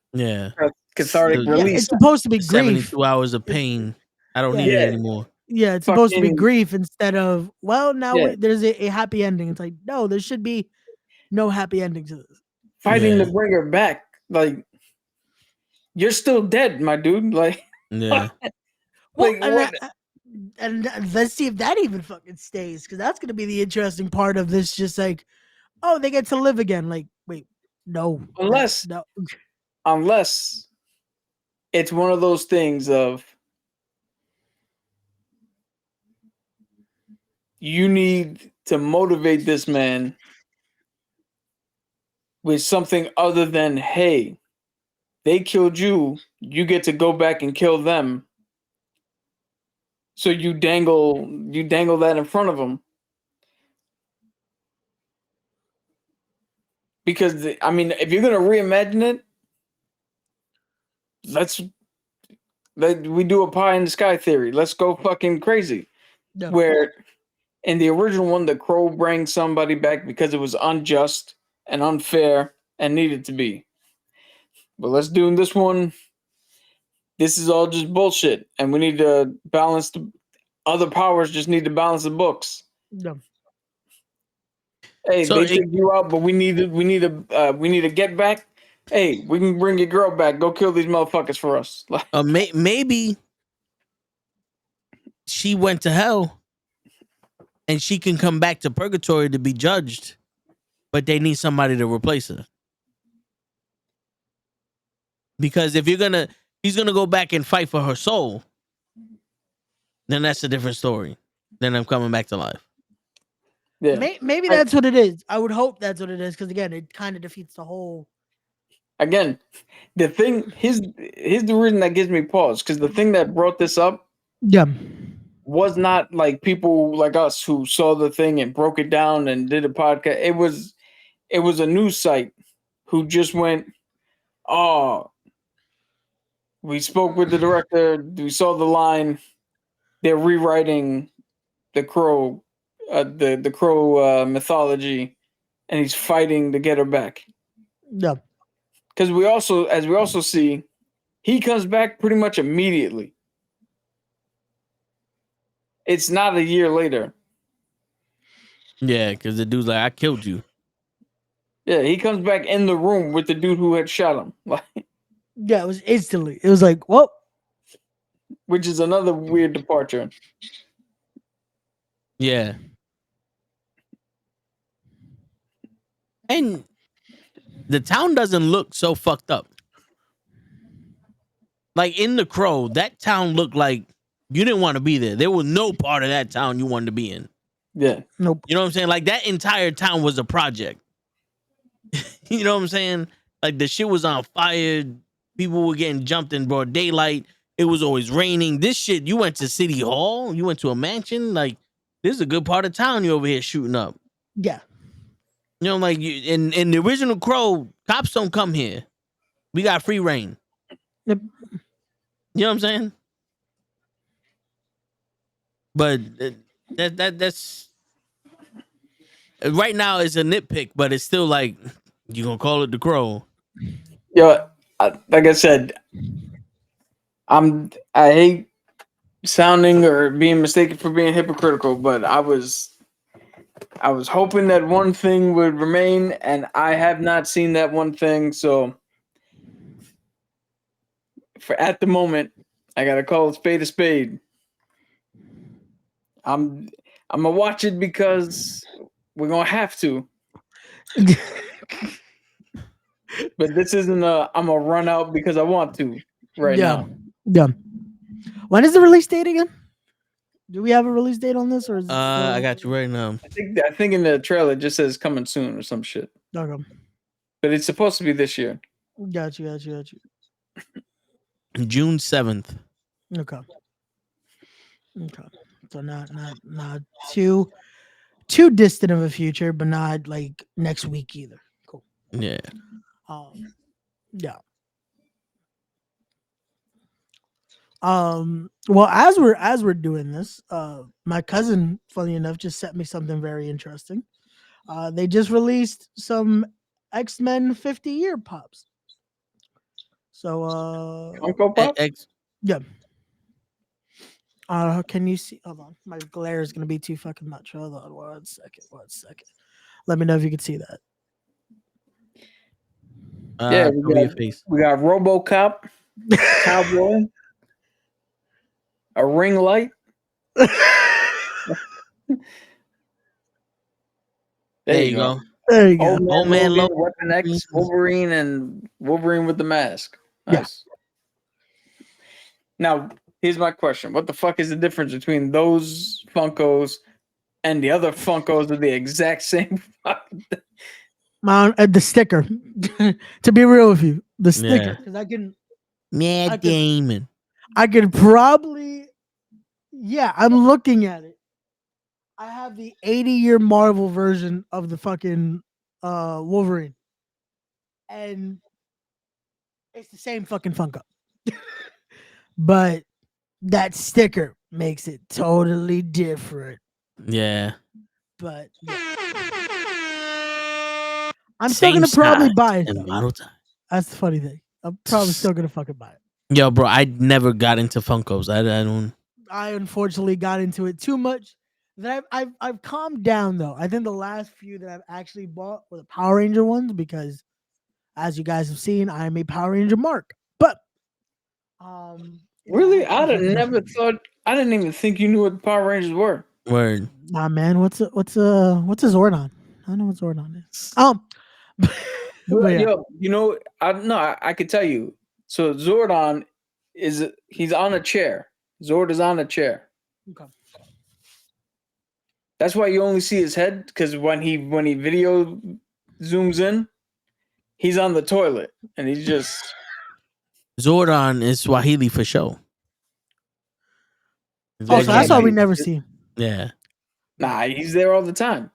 cathartic release. It's supposed to be grief. 72 hours of pain. I don't need it anymore. Yeah, it's supposed to be grief instead of, well, now there's a happy ending. It's like, no, there should be no happy ending to this. Fighting to bring her back. Like, you're still dead, my dude. Like, yeah. And let's see if that even fucking stays, because that's going to be the interesting part of this. Just like, oh, they get to live again. Like, wait, no. Unless it's one of those things of you need to motivate this man with something other than, hey, they killed you, you get to go back and kill them. So you dangle that in front of them. Because if you're gonna reimagine it, we do a pie in the sky theory. Let's go fucking crazy. No. Where in the original one, the crow brings somebody back because it was unjust and unfair and needed to be. But let's do in this one. This is all just bullshit, and we need to balance the other powers. Just need to balance the books. No. Hey, they took you out, but we need to get back. Hey, we can bring your girl back. Go kill these motherfuckers for us. Maybe she went to hell, and she can come back to purgatory to be judged, but they need somebody to replace her. Because if he's gonna go back and fight for her soul, then that's a different story. Then I'm coming back to life. Yeah, maybe that's what it is. I would hope that's what it is, because again, it kind of defeats the whole. Again, the thing here's the reason that gives me pause, because the thing that brought this up, was not like people like us who saw the thing and broke it down and did a podcast. It was a news site who just went, oh. We spoke with the director. We saw the line. They're rewriting the crow, the crow mythology, and he's fighting to get her back. Yeah, because we also see, he comes back pretty much immediately. It's not a year later. Yeah, because the dude's like, I killed you. Yeah, he comes back in the room with the dude who had shot him. Yeah, it was instantly. It was like, whoa. Which is another weird departure. Yeah. And the town doesn't look so fucked up. Like in The Crow, that town looked like you didn't want to be there. There was no part of that town you wanted to be in. Yeah. Nope. You know what I'm saying? Like that entire town was a project. You know what I'm saying? Like the shit was on fire. People were getting jumped in broad daylight. It was always raining. This shit, you went to City Hall. You went to a mansion. Like, this is a good part of town you over here shooting up. Yeah. You know, like, in the original Crow, cops don't come here. We got free reign. Yep. You know what I'm saying? But that's... Right now, it's a nitpick, but it's still like, you gonna call it The Crow. Yeah, like I said, I hate sounding or being mistaken for being hypocritical, but I was hoping that one thing would remain, and I have not seen that one thing. So, at the moment, I gotta call a spade. I'm gonna watch it because we're gonna have to. But this isn't I'm gonna run out because I want to now. Yeah. When is the release date again? Do we have a release date on this, or is I got you right now. I think in the trailer it just says coming soon or some shit. Okay. But it's supposed to be this year. Got you. June 7th. Okay. So not too distant of a future, but not like next week either. Cool. Yeah. Yeah. Well, as we're doing this, my cousin, funny enough, just sent me something very interesting. They just released some X-Men 50-year pops. So Funko Pop? yeah. Can you see? Hold on, my glare is gonna be too fucking much. Hold on, 1 second. Let me know if you can see that. Yeah, we got RoboCop, Cowboy, a ring light. There you go. There you go. Old Man Logan, Weapon X, Wolverine, and Wolverine with the mask. Nice. Yeah. Now, here's my question. What the fuck is the difference between those Funkos and the other Funkos with the exact same fucking thing? The sticker. To be real with you, the sticker. Because I can... Damon. I could probably... Yeah, I'm looking at it. I have the 80-year Marvel version of the fucking Wolverine. And it's the same fucking Funko. But that sticker makes it totally different. Yeah. But yeah. I'm still gonna probably buy it. That's the funny thing. I'm probably still gonna fucking buy it. Yo, bro, I never got into Funkos. I don't. I unfortunately got into it too much. That I've calmed down though. I think the last few that I've actually bought were the Power Ranger ones because, as you guys have seen, I am a Power Ranger mark. But really, I'd have never thought. I didn't even think you knew what the Power Rangers were. Word. Nah, man. What's a Zordon? I don't know what Zordon is. Well, yeah. Yo, you know, I could tell you. So Zordon he's on a chair. Zord is on a chair. Okay. That's why you only see his head, because when he video zooms in, he's on the toilet and he's just. Zordon is Swahili for show. So that's why we never see him. Yeah. Nah, he's there all the time.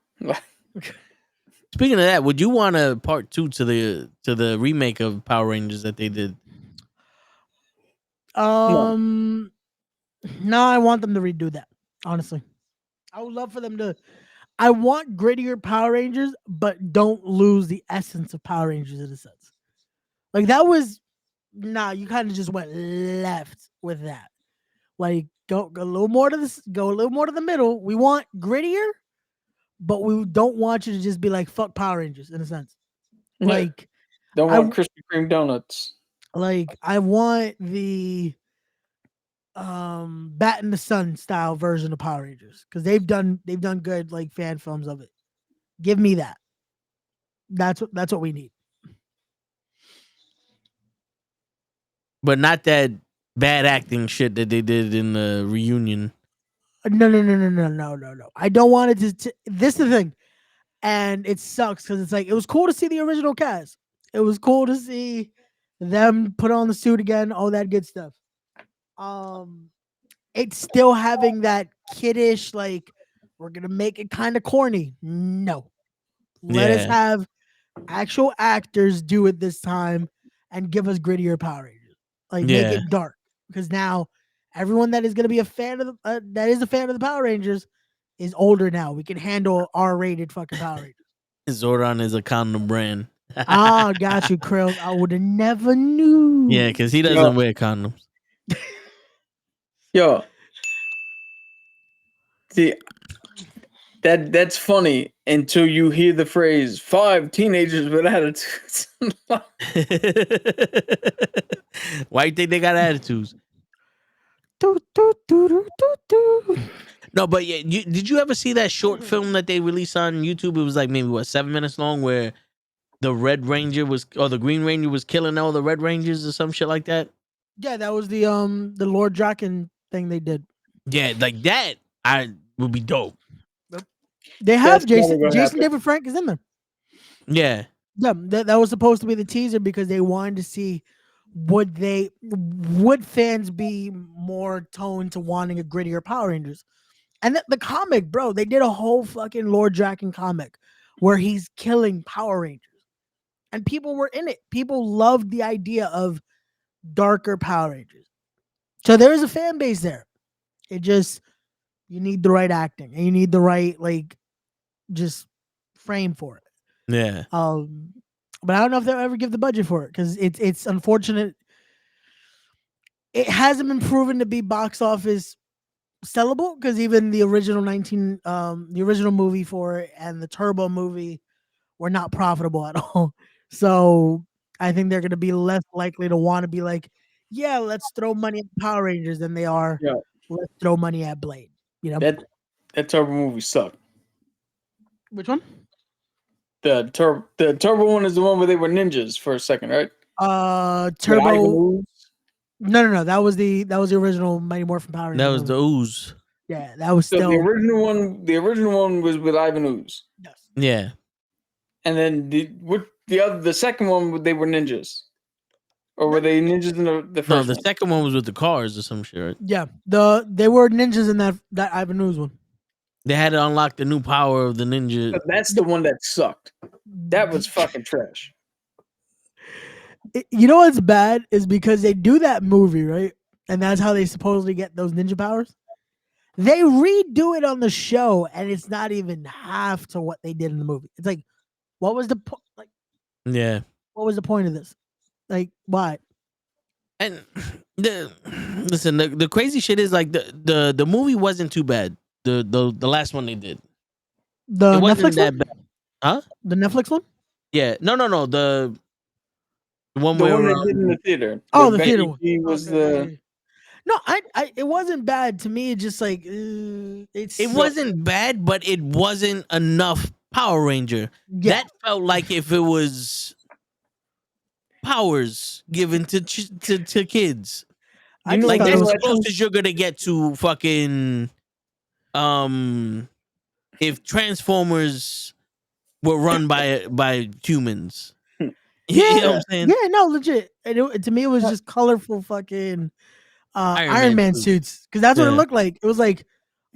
Speaking of that, would you want a part 2 to the remake of Power Rangers that they did? No, I want them to redo that. Honestly, I would love for them to. I want grittier Power Rangers, but don't lose the essence of Power Rangers in a sense. Like that was, you kind of just went left with that. Like go a little more to this, go a little more to the middle. We want grittier, but we don't want you to just be like fuck Power Rangers in a sense. Like don't want Krispy Kreme donuts. Like I want the Bat in the Sun style version of Power Rangers because they've done good like fan films of it. Give me that. That's what we need. But not that bad acting shit that they did in the reunion. No. I don't want it to. This is the thing, and it sucks because it's like it was cool to see the original cast. It was cool to see them put on the suit again, all that good stuff. It's still having that kiddish, like we're gonna make it kind of corny. No, let us have actual actors do it this time and give us grittier Power Rangers. Like make it dark because now everyone that is gonna be a fan of the Power Rangers is older now. We can handle R-rated fucking Power Rangers. Zordon is a condom brand. Got you, Krill. I would have never knew. Yeah, because he doesn't wear condoms. Yo, see, that's funny until you hear the phrase 5 teenagers with attitudes. Why you think they got attitudes? No, but yeah, did you ever see that short film that they released on YouTube? It was like maybe 7 minutes long, where the Red Ranger the Green Ranger was killing all the Red Rangers or some shit like that. Yeah, that was the Lord Draken thing they did. Yeah, like that, I would be dope. They have Jason David Frank is in there. Yeah. Yeah, that was supposed to be the teaser because they wanted to see would fans be more toned to wanting a grittier Power Rangers. And the comic, bro, they did a whole fucking Lord Draken comic where he's killing Power Rangers. And people were in it. People loved the idea of darker Power Rangers. So there is a fan base there. It just you need the right acting and you need the right just frame for it. Yeah. But I don't know if they'll ever give the budget for it because it's unfortunate. It hasn't been proven to be box office sellable because even the original the original movie for it and the Turbo movie were not profitable at all. So I think they're going to be less likely to want to be like, yeah, let's throw money at Power Rangers than they are. Yeah. Let's throw money at Blade. You know that Turbo movie sucked. which one? The Turbo one is the one where they were ninjas for a second, right? Turbo. No. That was the original Mighty Morphin Power Rangers. That was the Ooze. Yeah, that was So still the original one was with Ivan Ooze. Yes. Yeah. And then the second one they were ninjas. Or were they ninjas in the first No, the one? second one was with the cars or some shit, right? Yeah, they were ninjas in that Ivan Ooze one. They had to unlock the new power of the ninja. But that's the one that sucked. That was fucking trash. You know what's bad is because they do that movie, right? And that's how they supposedly get those ninja powers. They redo it on the show, and it's not even half to what they did in the movie. It's like, what was the point? Like, Yeah. what was the point of this? Like, why? And the crazy shit is like the movie wasn't too bad. The last one they did. The It wasn't Netflix that one? bad. Huh? The Netflix one? Yeah. No. The one The where one they did in the theater. Oh, Where the theater Becky one. was Okay. No, I it wasn't bad to me. It's just like it wasn't bad, but it wasn't enough Power Ranger. Yeah. That felt like if it was powers given to kids. I just Like thought that's it was the closest you're gonna get to fucking if Transformers were run by humans. You know what I'm saying? Yeah, no, legit. And to me, it was just colorful fucking Iron Man suits because that's what it looked like. It was like,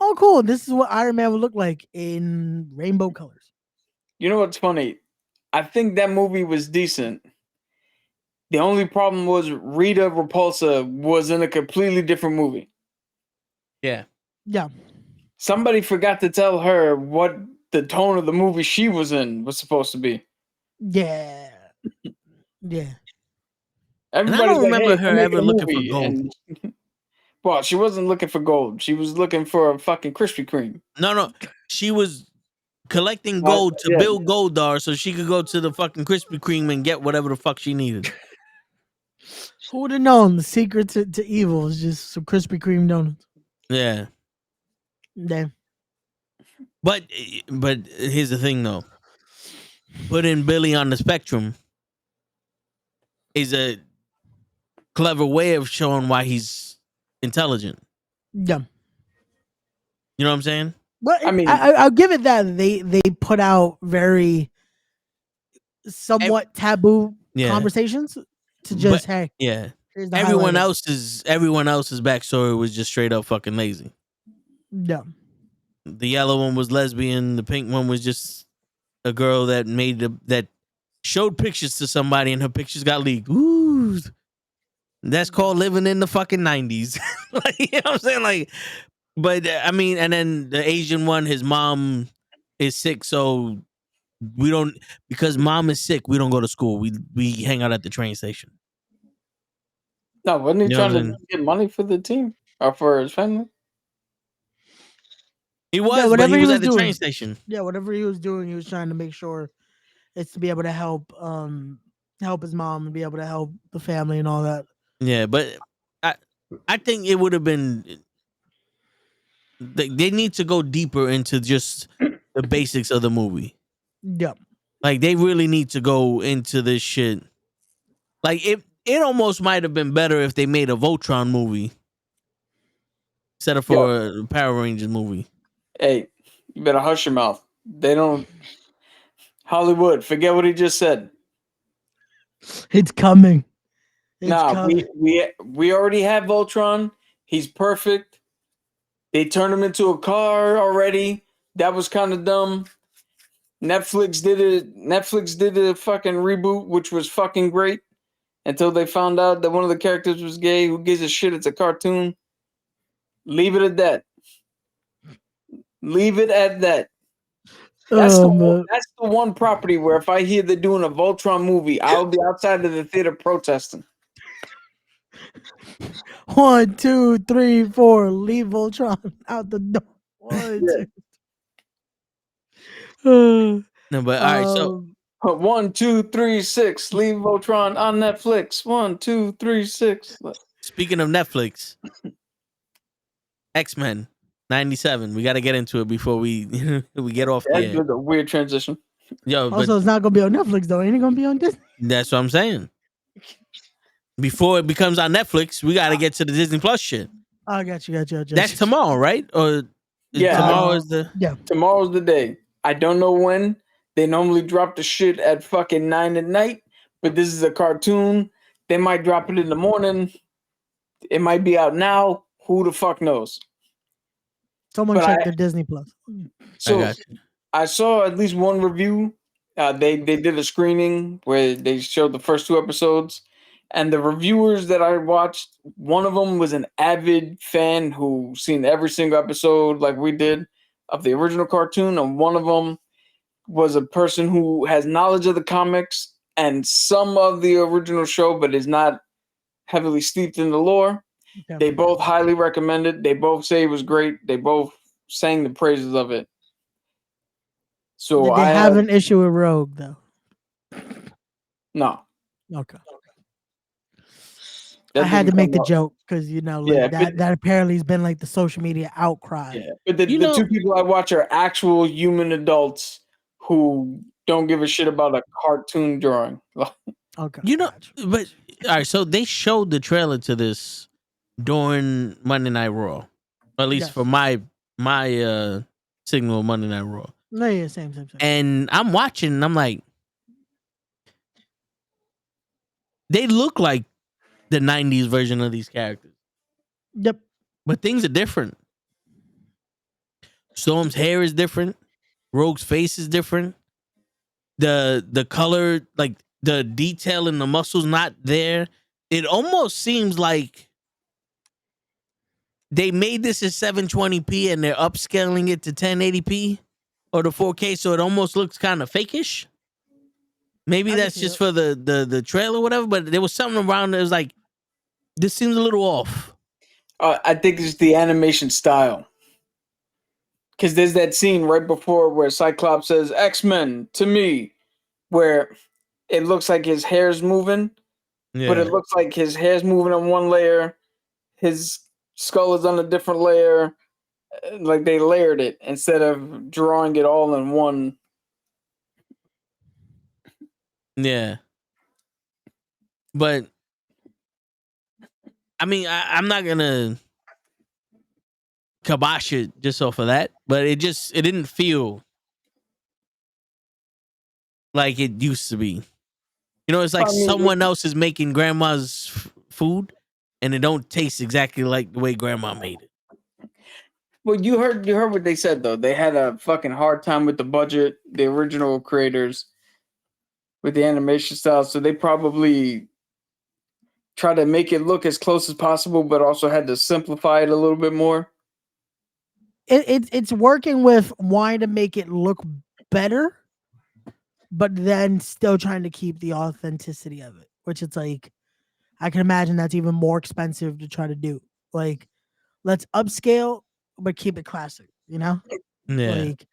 oh, cool. This is what Iron Man would look like in rainbow colors. You know what's funny? I think that movie was decent. The only problem was Rita Repulsa was in a completely different movie. Yeah. Yeah. Somebody forgot to tell her what the tone of the movie she was in was supposed to be. Yeah. Yeah. And I don't remember her ever looking for gold. And, well, she wasn't looking for gold. She was looking for a fucking Krispy Kreme. No. She was collecting gold to build Goldar so she could go to the fucking Krispy Kreme and get whatever the fuck she needed. Who would have known the secret to evil is just some Krispy Kreme donuts? Yeah. Damn. But here's the thing though. Putting Billy on the spectrum is a clever way of showing why he's intelligent. Yeah. You know what I'm saying? But I mean, I'll give it that they put out very somewhat taboo conversations to just everyone else's backstory was just straight up fucking lazy. Yeah. The yellow one was lesbian. The pink one was just a girl that that showed pictures to somebody and her pictures got leaked. Ooh, that's called living in the fucking 90s. Like, you know what I'm saying? Like, but I mean, and then the Asian one, his mom is sick, so because mom is sick, we don't go to school. We hang out at the train station. No, wasn't he trying to get money for the team or for his family? He was, but he was at the train station. Yeah, whatever he was doing, he was trying to make sure it's to be able to help his mom and be able to help the family and all that. Yeah, but I think it would have been. They need to go deeper into just the basics of the movie. Yeah, like they really need to go into this shit. Like it almost might have been better if they made a Voltron movie instead of for a Power Rangers movie. Hey, you better hush your mouth. They don't. Hollywood, forget what he just said. It's coming. We already have Voltron. He's perfect. They turned him into a car already. That was kind of dumb. Netflix did a fucking reboot, which was fucking great. until they found out that one of the characters was gay. Who gives a shit? It's a cartoon. Leave it at that. Leave it at that. That's the one property where if I hear they're doing a Voltron movie, I'll be outside of the theater protesting. 1, 2, 3, 4. Leave Voltron out the door. 1, 2. No, but all right. So 1, 2, 3, 6. Leave Voltron on Netflix. 1, 2, 3, 6. Speaking of Netflix, Xmen '97. We got to get into it before we get off the air. That's a weird transition. Yo, also, it's not gonna be on Netflix though. Ain't it gonna be on Disney? That's what I'm saying. Before it becomes on Netflix, we got to get to the Disney Plus shit. I got you. That's tomorrow, right? Or tomorrow is the tomorrow's the day. I don't know when. They normally drop the shit at fucking 9 at night, but this is a cartoon. They might drop it in the morning. It might be out now. Who the fuck knows? Someone check the Disney Plus. So I saw at least one review. They did a screening where they showed the first 2 episodes, and the reviewers that I watched, one of them was an avid fan who seen every single episode like we did of the original cartoon, and one of them was a person who has knowledge of the comics and some of the original show, but is not heavily steeped in the lore. Yeah. They both highly recommend it. They both say it was great. They both sang the praises of it. So did they have an issue with Rogue though? No. Okay. I had to make the joke because that apparently has been like the social media outcry. Yeah, but the 2 people I watch are actual human adults who don't give a shit about a cartoon drawing. Okay. But all right, so they showed the trailer to this during Monday Night Raw, or at least for my signal Monday Night Raw. No, yeah, same. And I'm watching, and I'm like, they look like the '90s version of these characters. Yep. But things are different. Storm's hair is different. Rogue's face is different. The color, like the detail in the muscles, not there. It almost seems like they made this at 720p and they're upscaling it to 1080p or the 4K, so it almost looks kind of fakeish. Maybe that's just for the trailer or whatever, but there was something around that was like, this seems a little off. I think it's the animation style. Because there's that scene right before where Cyclops says, Xmen to me, where it looks like his hair's moving, but it looks like his hair's moving on one layer, his skull is on a different layer, like they layered it instead of drawing it all in one. Yeah. But, I mean, I'm not going to kibosh it just off of that, but it didn't feel like it used to be. You know, it's like someone else is making grandma's food and it don't taste exactly like the way grandma made it. Well, you heard what they said though. They had a fucking hard time with the budget, the original creators, with the animation style, so they probably try to make it look as close as possible, but also had to simplify it a little bit more. It's working with wanting to make it look better, but then still trying to keep the authenticity of it, which it's like, I can imagine that's even more expensive to try to do. Like, let's upscale, but keep it classic, you know? Yeah. Like,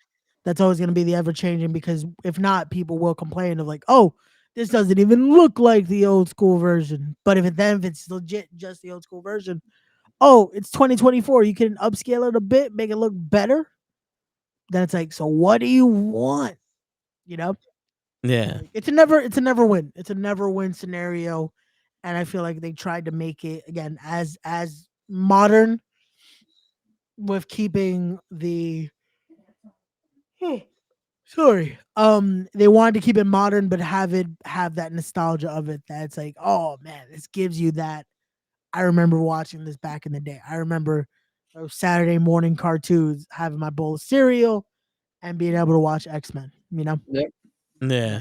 that's always going to be the ever changing, because if not, people will complain of like, oh, this doesn't even look like the old school version. But if it's legit just the old school version, oh, it's 2024. You can upscale it a bit, make it look better. Then it's like, so what do you want? You know? Yeah. It's a never win. It's a never win scenario. And I feel like they tried to make it again as modern with keeping the they wanted to keep it modern, but have that nostalgia of it. That's like, oh man, this gives you that. I remember watching this back in the day. I remember those Saturday morning cartoons, having my bowl of cereal and being able to watch Xmen, you know? Yep. Yeah.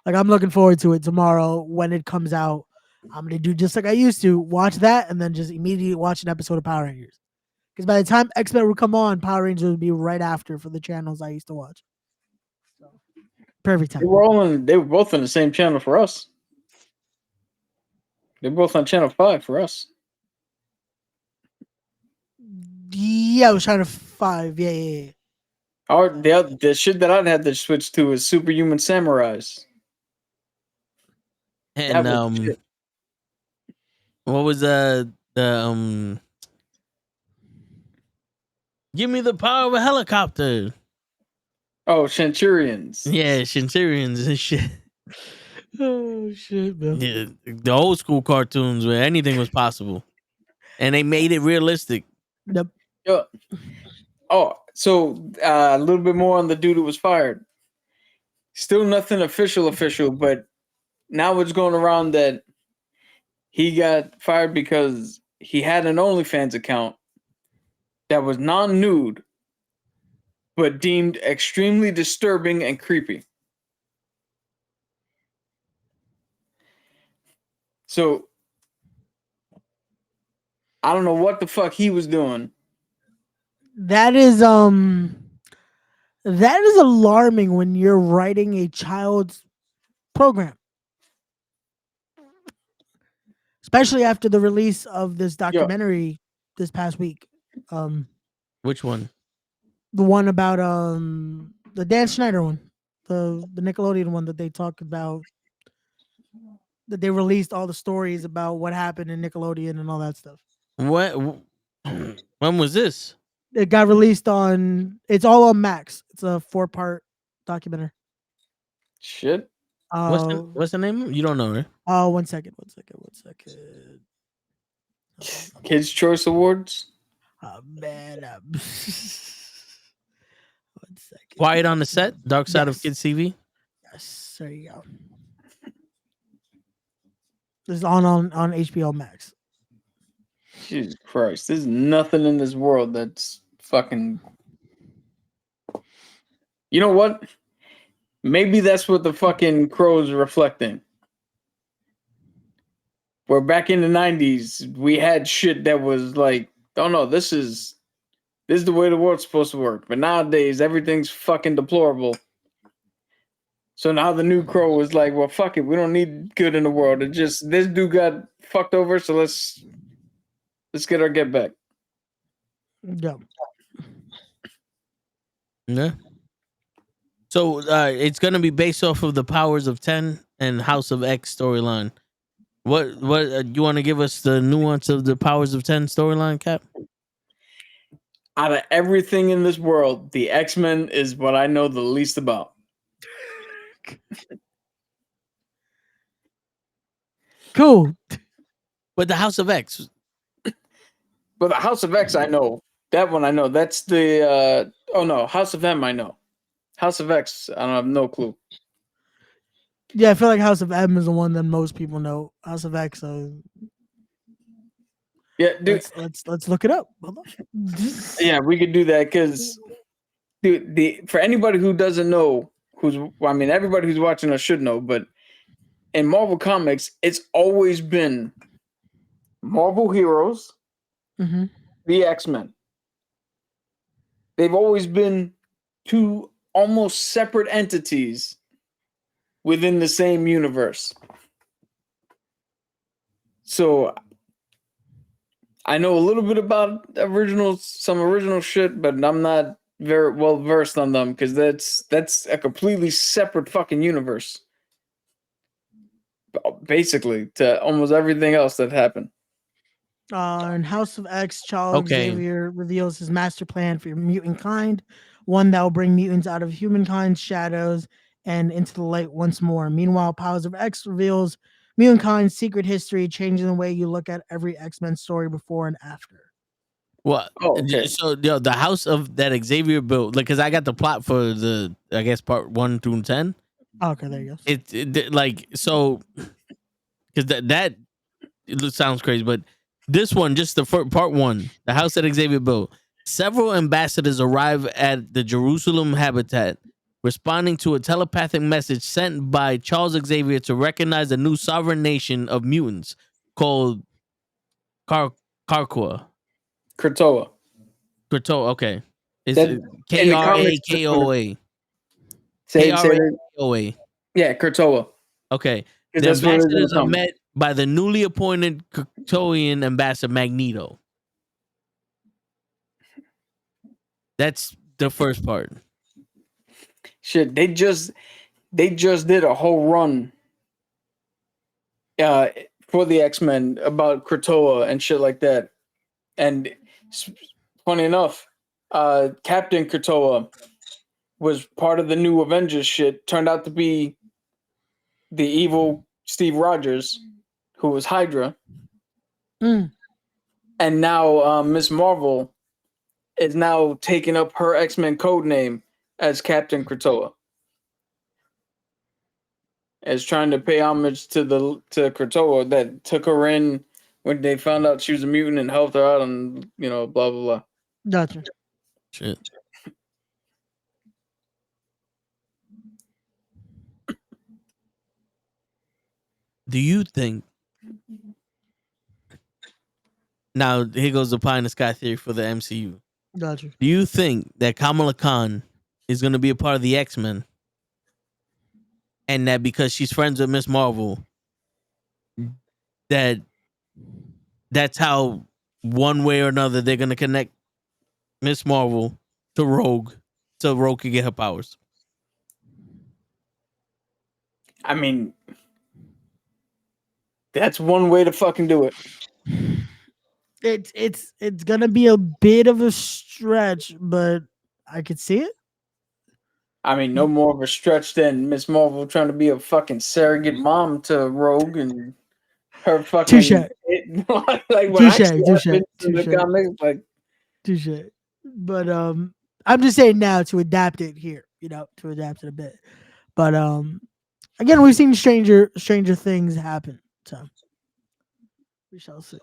Like I'm looking forward to it tomorrow when it comes out. I'm gonna do just like I used to, watch that and then just immediately watch an episode of Power Rangers. Because by the time X-Men would come on, Power Rangers would be right after for the channels I used to watch. So, perfect time. They were both on the same channel for us. They're both on channel 5 for us. Yeah, I was trying to 5. Yeah. The shit that I'd had to switch to is Superhuman Samurais. And what was the give me the power of a helicopter. Oh, Centurions. Yeah, Centurions and shit. Oh shit, man. Yeah, the old school cartoons where anything was possible, and they made it realistic. Yep. Yeah. Oh, so a little bit more on the dude who was fired. Still nothing official, but now it's going around that he got fired because he had an OnlyFans account that was non-nude, but deemed extremely disturbing and creepy. So I don't know what the fuck he was doing. That is alarming when you're writing a child's program. Especially after the release of this documentary this past week. Which one? The one about the Dan Schneider one. The Nickelodeon one that they talked about, that they released all the stories about what happened in Nickelodeon and all that stuff. What? When was this? It got released on. It's all on Max. It's a 4-part documentary. Shit. What's the name? You don't know, right? Oh, one second. Kids' Choice Awards. Oh man. One second. Quiet on the Set. Dark Side of Kids TV. Yes, there you go. This is on HBO Max. Jesus Christ. There's nothing in this world that's fucking... You know what? Maybe that's what the fucking Crow's reflecting. Where back in the 90s, we had shit that was like, oh no, this is the way the world's supposed to work. But nowadays, everything's fucking deplorable. So now the new Crow is like, well, fuck it. We don't need good in the world. It just, this dude got fucked over, so let's get our get back. Yeah. So it's gonna be based off of the Powers of 10 and House of X storyline. What you want to give us the nuance of the Powers of 10 storyline, Cap? Out of everything in this world, the X-Men is what I know the least about. Cool. But the House of X. But the House of X, I know. That one I know. That's the House of M I know. House of X, I don't have no clue. Yeah, I feel like House of M is the one that most people know. House of X. Yeah, dude. Let's look it up. Hold on. Yeah, we could do that because, dude, for anybody who doesn't know, everybody who's watching us should know, but in Marvel Comics, it's always been Marvel heroes, the X-Men. They've always been two almost separate entities within the same universe. So I know a little bit about some original shit, but I'm not very well versed on them because that's a completely separate fucking universe. Basically, to almost everything else that happened. In House of X, Xavier reveals his master plan for your mutant kind, one that will bring mutants out of humankind's shadows and into the light once more. Meanwhile, Powers of X reveals mutankind's secret history, changing the way you look at every X-Men story before and after. What? Oh, okay. So the house of that Xavier built, like, because I got the plot for the, I guess, part 1 through 10. Okay, there you go. It like, so, because that it sounds crazy, but this one, just the part 1, the house that Xavier built. Several ambassadors arrive at the Jerusalem habitat responding to a telepathic message sent by Charles Xavier to recognize a new sovereign nation of mutants called Krakoa. Krakoa. Krakoa, okay. It's In the comics, Krakoa. Say that. Krakoa. Yeah, Krakoa. Okay. The That's what it is in the ambassadors are comics. met by the newly appointed Krakoan ambassador Magneto. That's the first part. Shit, they just did a whole run for the X-Men about Krakoa and shit like that. And funny enough, Captain Krakoa was part of the new Avengers shit. Turned out to be the evil Steve Rogers, who was Hydra. Mm. And now Miss Marvel is now taking up her X-Men code name as Captain Krakoa. As trying to pay homage to Krakoa that took her in when they found out she was a mutant and helped her out, and blah blah blah. Gotcha. Shit. Do you think? Now here goes the pie in the sky theory for the MCU. Gotcha. Do you think that Kamala Khan is going to be a part of the X-Men, and that because she's friends with Miss Marvel, that's how one way or another they're going to connect Miss Marvel to Rogue, so Rogue can get her powers? I mean, that's one way to fucking do it. It's gonna be a bit of a stretch, but I could see it. I mean, no more of a stretch than Miss Marvel trying to be a fucking surrogate mom to Rogue and her fucking Touche. like what Touche, actually touche, happens in the touche. comics, like Touche. But I'm just saying now to adapt it here, to adapt it a bit. But again, we've seen stranger things happen, so we shall see.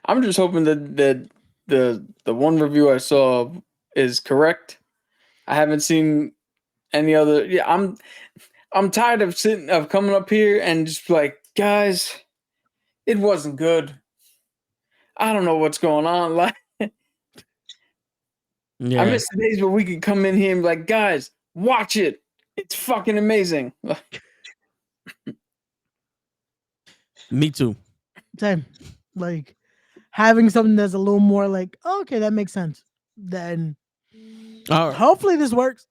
I'm just hoping that the one review I saw is correct. I haven't seen any other. Yeah, I'm tired of coming up here and just like, guys, it wasn't good. I don't know what's going on. Like, Yeah. I miss the days where we could come in here and be like, guys, watch it. It's fucking amazing. Me too. Same. Like having something that's a little more like, oh, okay, that makes sense. Then hopefully this works.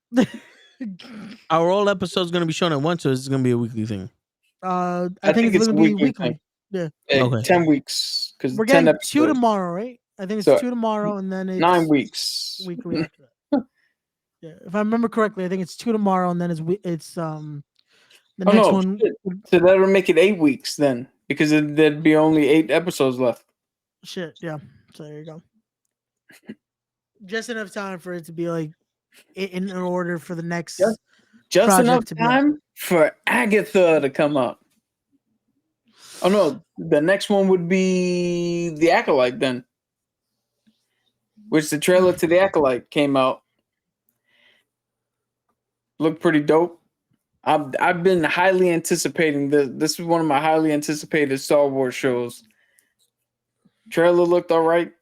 Our all episode's going to be shown at once, so it's going to be a weekly thing. I think it's going to be weekly. Yeah. Okay. 10 weeks. Because we're getting 2 tomorrow, right? I think it's 2 tomorrow, and then it's 9 weeks. Weekly after that. Yeah, if I remember correctly, I think it's 2 tomorrow, and then it's the next one. Shit. So that would make it 8 weeks then, because there'd be only 8 episodes left. Shit, yeah. So there you go. Just enough time for it to be like in order for the next. Just enough time for Agatha to come up. Oh no, the next one would be the Acolyte then, which the trailer to the Acolyte came out. Looked pretty dope. I've been highly anticipating this is one of my highly anticipated Star Wars shows. Trailer looked all right.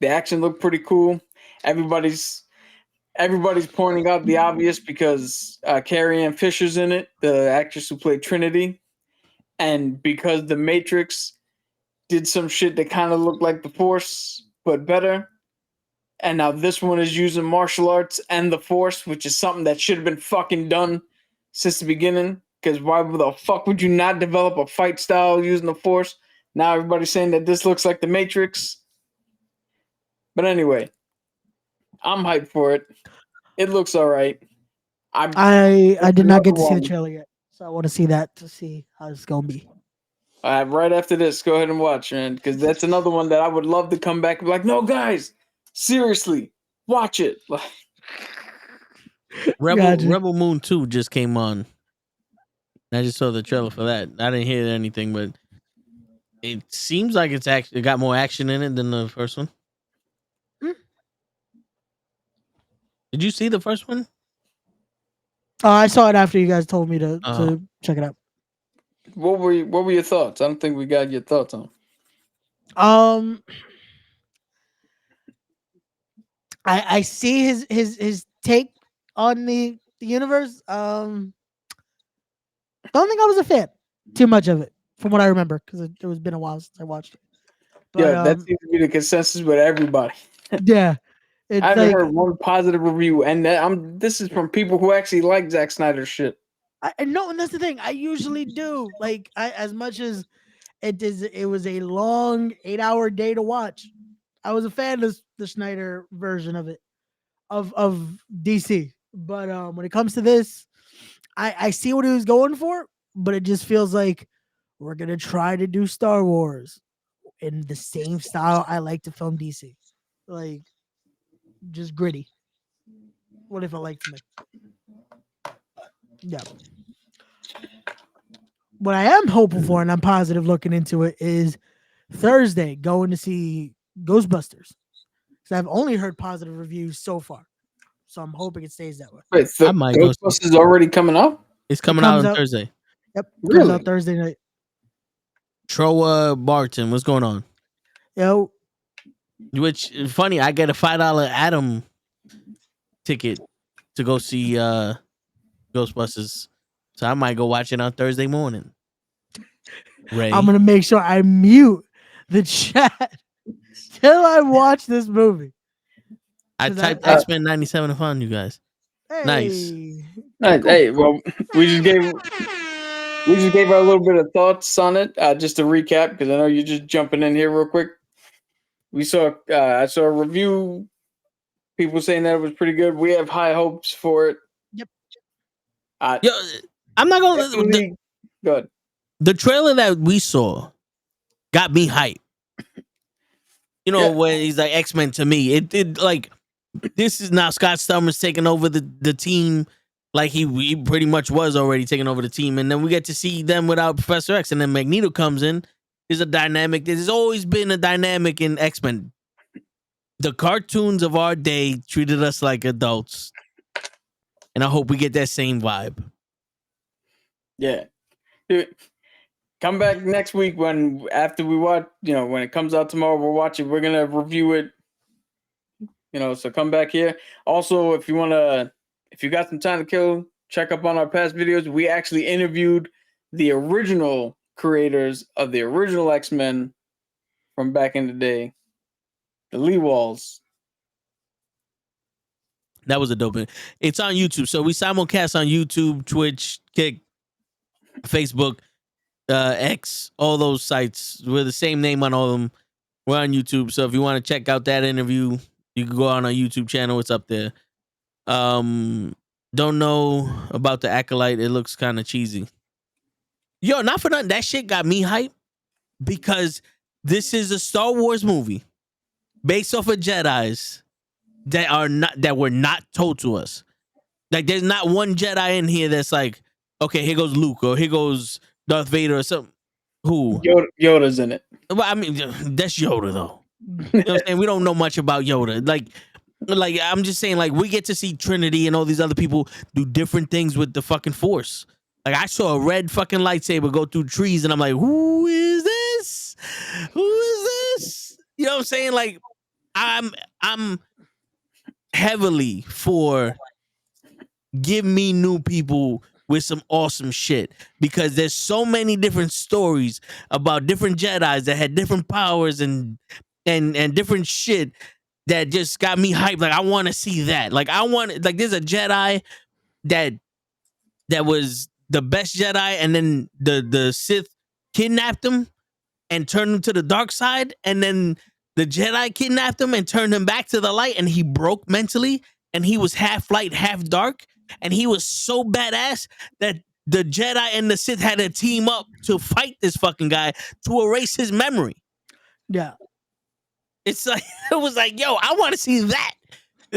The action looked pretty cool. Everybody's pointing out the obvious because Carrie Ann Fisher's in it, the actress who played Trinity, and because the Matrix did some shit that kind of looked like the Force but better. And now this one is using martial arts and the Force, which is something that should have been fucking done since the beginning. Because why the fuck would you not develop a fight style using the Force? Now everybody's saying that this looks like the Matrix. But anyway, I'm hyped for it. It looks all right. I did not get to see the trailer yet, so I want to see that to see how it's gonna be. Right after this, go ahead and watch, man, because that's another one that I would love to come back and be like, no, guys, seriously, watch it. Rebel Moon 2 just came on. I just saw the trailer for that. I didn't hear anything, but it seems like it got more action in it than the first one. Did you see the first one? I saw it after you guys told me to check it out. What were your thoughts? I don't think we got your thoughts on. I see his take on the universe. Don't think I was a fan too much of it from what I remember because it was been a while since I watched it. But, that seems to be the consensus with everybody. Yeah, I haven't heard one positive review, and this is from people who actually like Zack Snyder's shit. No, and that's the thing. I usually do. Like, as much as it was a long 8-hour day to watch. I was a fan of the Snyder version of it, of DC. But when it comes to this, I see what he was going for, but it just feels like we're gonna try to do Star Wars in the same style I like to film DC, like just gritty. What if I like to make? Yeah. What I am hopeful for, and I'm positive looking into it, is Thursday going to see Ghostbusters. Because I've only heard positive reviews so far. So I'm hoping it stays that way. Wait, so Ghostbusters is already coming out? It's coming out on Thursday. Yep. Really? Comes out Thursday night. Troa Barton, what's going on? Yo. Which, funny, I get a $5 Adam ticket to go see Ghostbusters. So I might go watch it on Thursday morning. Ray. I'm going to make sure I mute the chat till I watch this movie. I typed Xmen 97 to find you guys. Hey. Nice. Hey, well, we just gave our little bit of thoughts on it. Just to recap, because I know you're just jumping in here real quick. I saw a review. People saying that it was pretty good. We have high hopes for it. Yep. I'm not gonna. Good. The trailer that we saw got me hyped. You know, when he's like X-Men to me, it did like this is now Scott Stelmer's taking over the team, like he pretty much was already taking over the team, and then we get to see them without Professor X, and then Magneto comes in. There's a dynamic. There's always been a dynamic in X-Men. The cartoons of our day treated us like adults, and I hope we get that same vibe. Yeah. Come back next week after we watch, when it comes out tomorrow, we're going to review it, so come back here. Also, if you got some time to kill, check up on our past videos. We actually interviewed the original creators of the original X-Men from back in the day, the Lee Walls. That was a dope. It's on YouTube. So we simulcast on YouTube, Twitch, Kick, Facebook, X, all those sites. We're the same name on all of them. We're on YouTube. So if you want to check out that interview, you can go on our YouTube channel. It's up there. Don't know about the Acolyte. It looks kind of cheesy. Yo, not for nothing. That shit got me hyped because this is a Star Wars movie based off of Jedis that were not told to us. Like, there's not one Jedi in here that's like, okay, here goes Luke or here goes Darth Vader or something. Who? Yoda's in it. Well, I mean, that's Yoda though. You know what I'm saying? We don't know much about Yoda. Like I'm just saying, like, we get to see Trinity and all these other people do different things with the fucking Force. Like, I saw a red fucking lightsaber go through trees, and I'm like, who is this? Who is this? You know what I'm saying? Like, I'm heavily for give me new people with some awesome shit, because there's so many different stories about different Jedis that had different powers and different shit that just got me hyped. Like, I want to see that. Like, there's a Jedi that was the best Jedi, and then the Sith kidnapped him and turned him to the dark side, and then the Jedi kidnapped him and turned him back to the light, and he broke mentally, and he was half light, half dark, and he was so badass that the Jedi and the Sith had to team up to fight this fucking guy to erase his memory. Yeah. It's like, it was like, yo, I want to see that.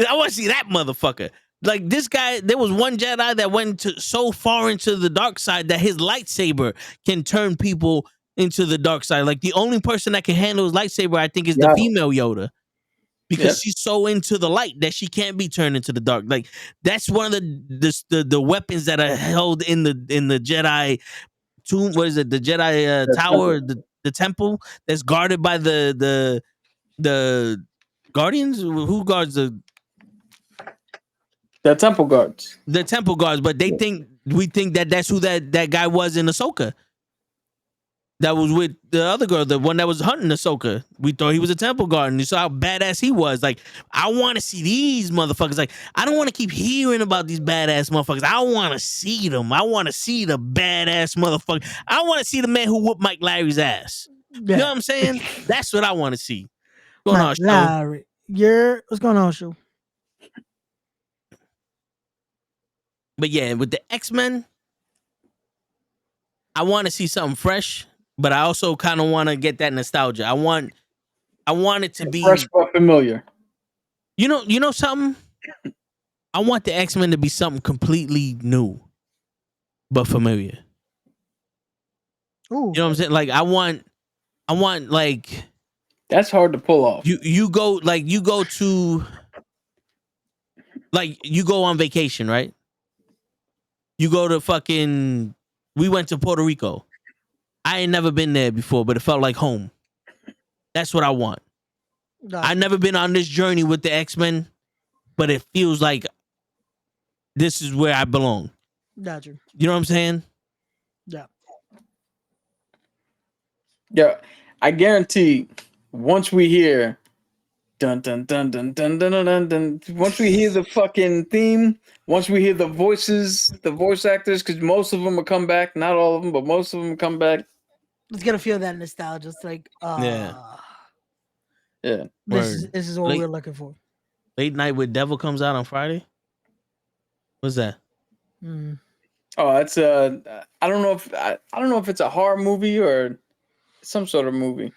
I want to see that motherfucker. Like, this guy, there was one Jedi that went so far into the dark side that his lightsaber can turn people into the dark side. Like, the only person that can handle his lightsaber, I think, is the female Yoda. because she's so into the light that she can't be turned into the dark. Like that's one of the weapons that are held in the Jedi tomb. What is it? The Jedi tower, the temple that's guarded by the guardians. Who guards the temple guards? The temple guards, but we think that that's who that guy was in Ahsoka. That was with the other girl, the one that was hunting Ahsoka. We thought he was a temple guard, and you saw how badass he was. Like, I want to see these motherfuckers. Like, I don't want to keep hearing about these badass motherfuckers. I want to see them. I want to see the badass motherfucker. I want to see the man who whooped Mike Larry's ass. Yeah. You know what I'm saying? That's what I want to see. What's going on, Shu? Larry. What's going on, Shu? But yeah, with the X-Men, I want to see something fresh. But I also kind of want to get that nostalgia. I want it to be fresh but familiar. You know something? I want the X-Men to be something completely new, but familiar. Ooh. You know what I'm saying? Like I want like that's hard to pull off. You go on vacation, right? You go to we went to Puerto Rico. I ain't never been there before, but it felt like home. That's what I want. I've never been on this journey with the X-Men, but it feels like this is where I belong. Gotcha. You know what I'm saying? Yeah. Yeah. I guarantee once we hear dun dun dun dun dun dun dun dun, once we hear the fucking theme, once we hear the voices, the voice actors, because most of them will come back, not all of them, but most of them come back. Let's get a feel of that nostalgia. It's like, yeah. This is what we're looking for. Late Night with Devil comes out on Friday. What's that? Oh, that's I don't know if it's a horror movie or some sort of movie.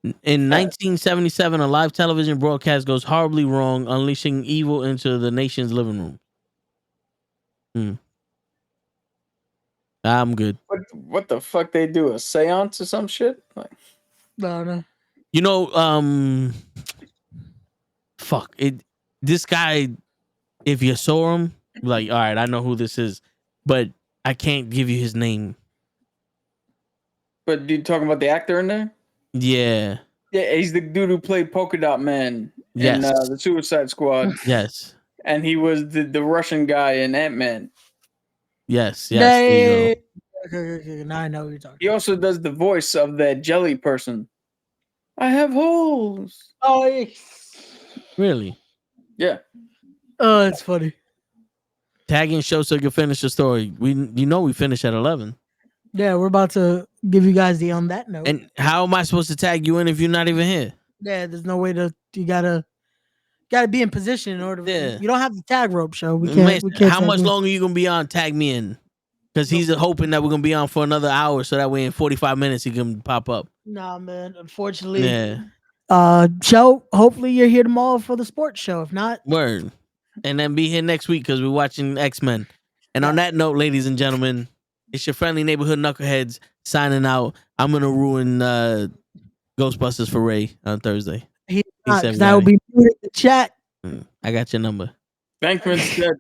In 1977, a live television broadcast goes horribly wrong, unleashing evil into the nation's living room. I'm good. What the fuck they do? A seance or some shit? Like, no. You know, fuck it. This guy, if you saw him, like, all right, I know who this is, but I can't give you his name. But you talking about the actor in there? Yeah. Yeah, he's the dude who played Polka Dot Man in the Suicide Squad. Yes. And he was the Russian guy in Ant-Man. Yes. Okay, now I know what you're talking. He also does the voice of that jelly person. I have holes. Oh, yeah. Really? Yeah. Oh, it's funny. Tagging show so you can finish the story. We finish at 11. Yeah, we're about to give you guys the on that note. And how am I supposed to tag you in if you're not even here? Yeah, there's no way you gotta be in position in order. Yeah. You don't have the tag rope show. We can't. How much longer are you gonna be on? Tag me in, because he's hoping that we're gonna be on for another hour, so that way in 45 minutes he can pop up. Nah, man. Unfortunately, yeah. Show. Hopefully you're here tomorrow for the sports show. If not, word. And then be here next week because we're watching X-Men. And on that note, ladies and gentlemen, it's your friendly neighborhood knuckleheads signing out. I'm gonna ruin Ghostbusters for Ray on Thursday. He's not, 'cause I will be in the chat. I got your number. Bankman said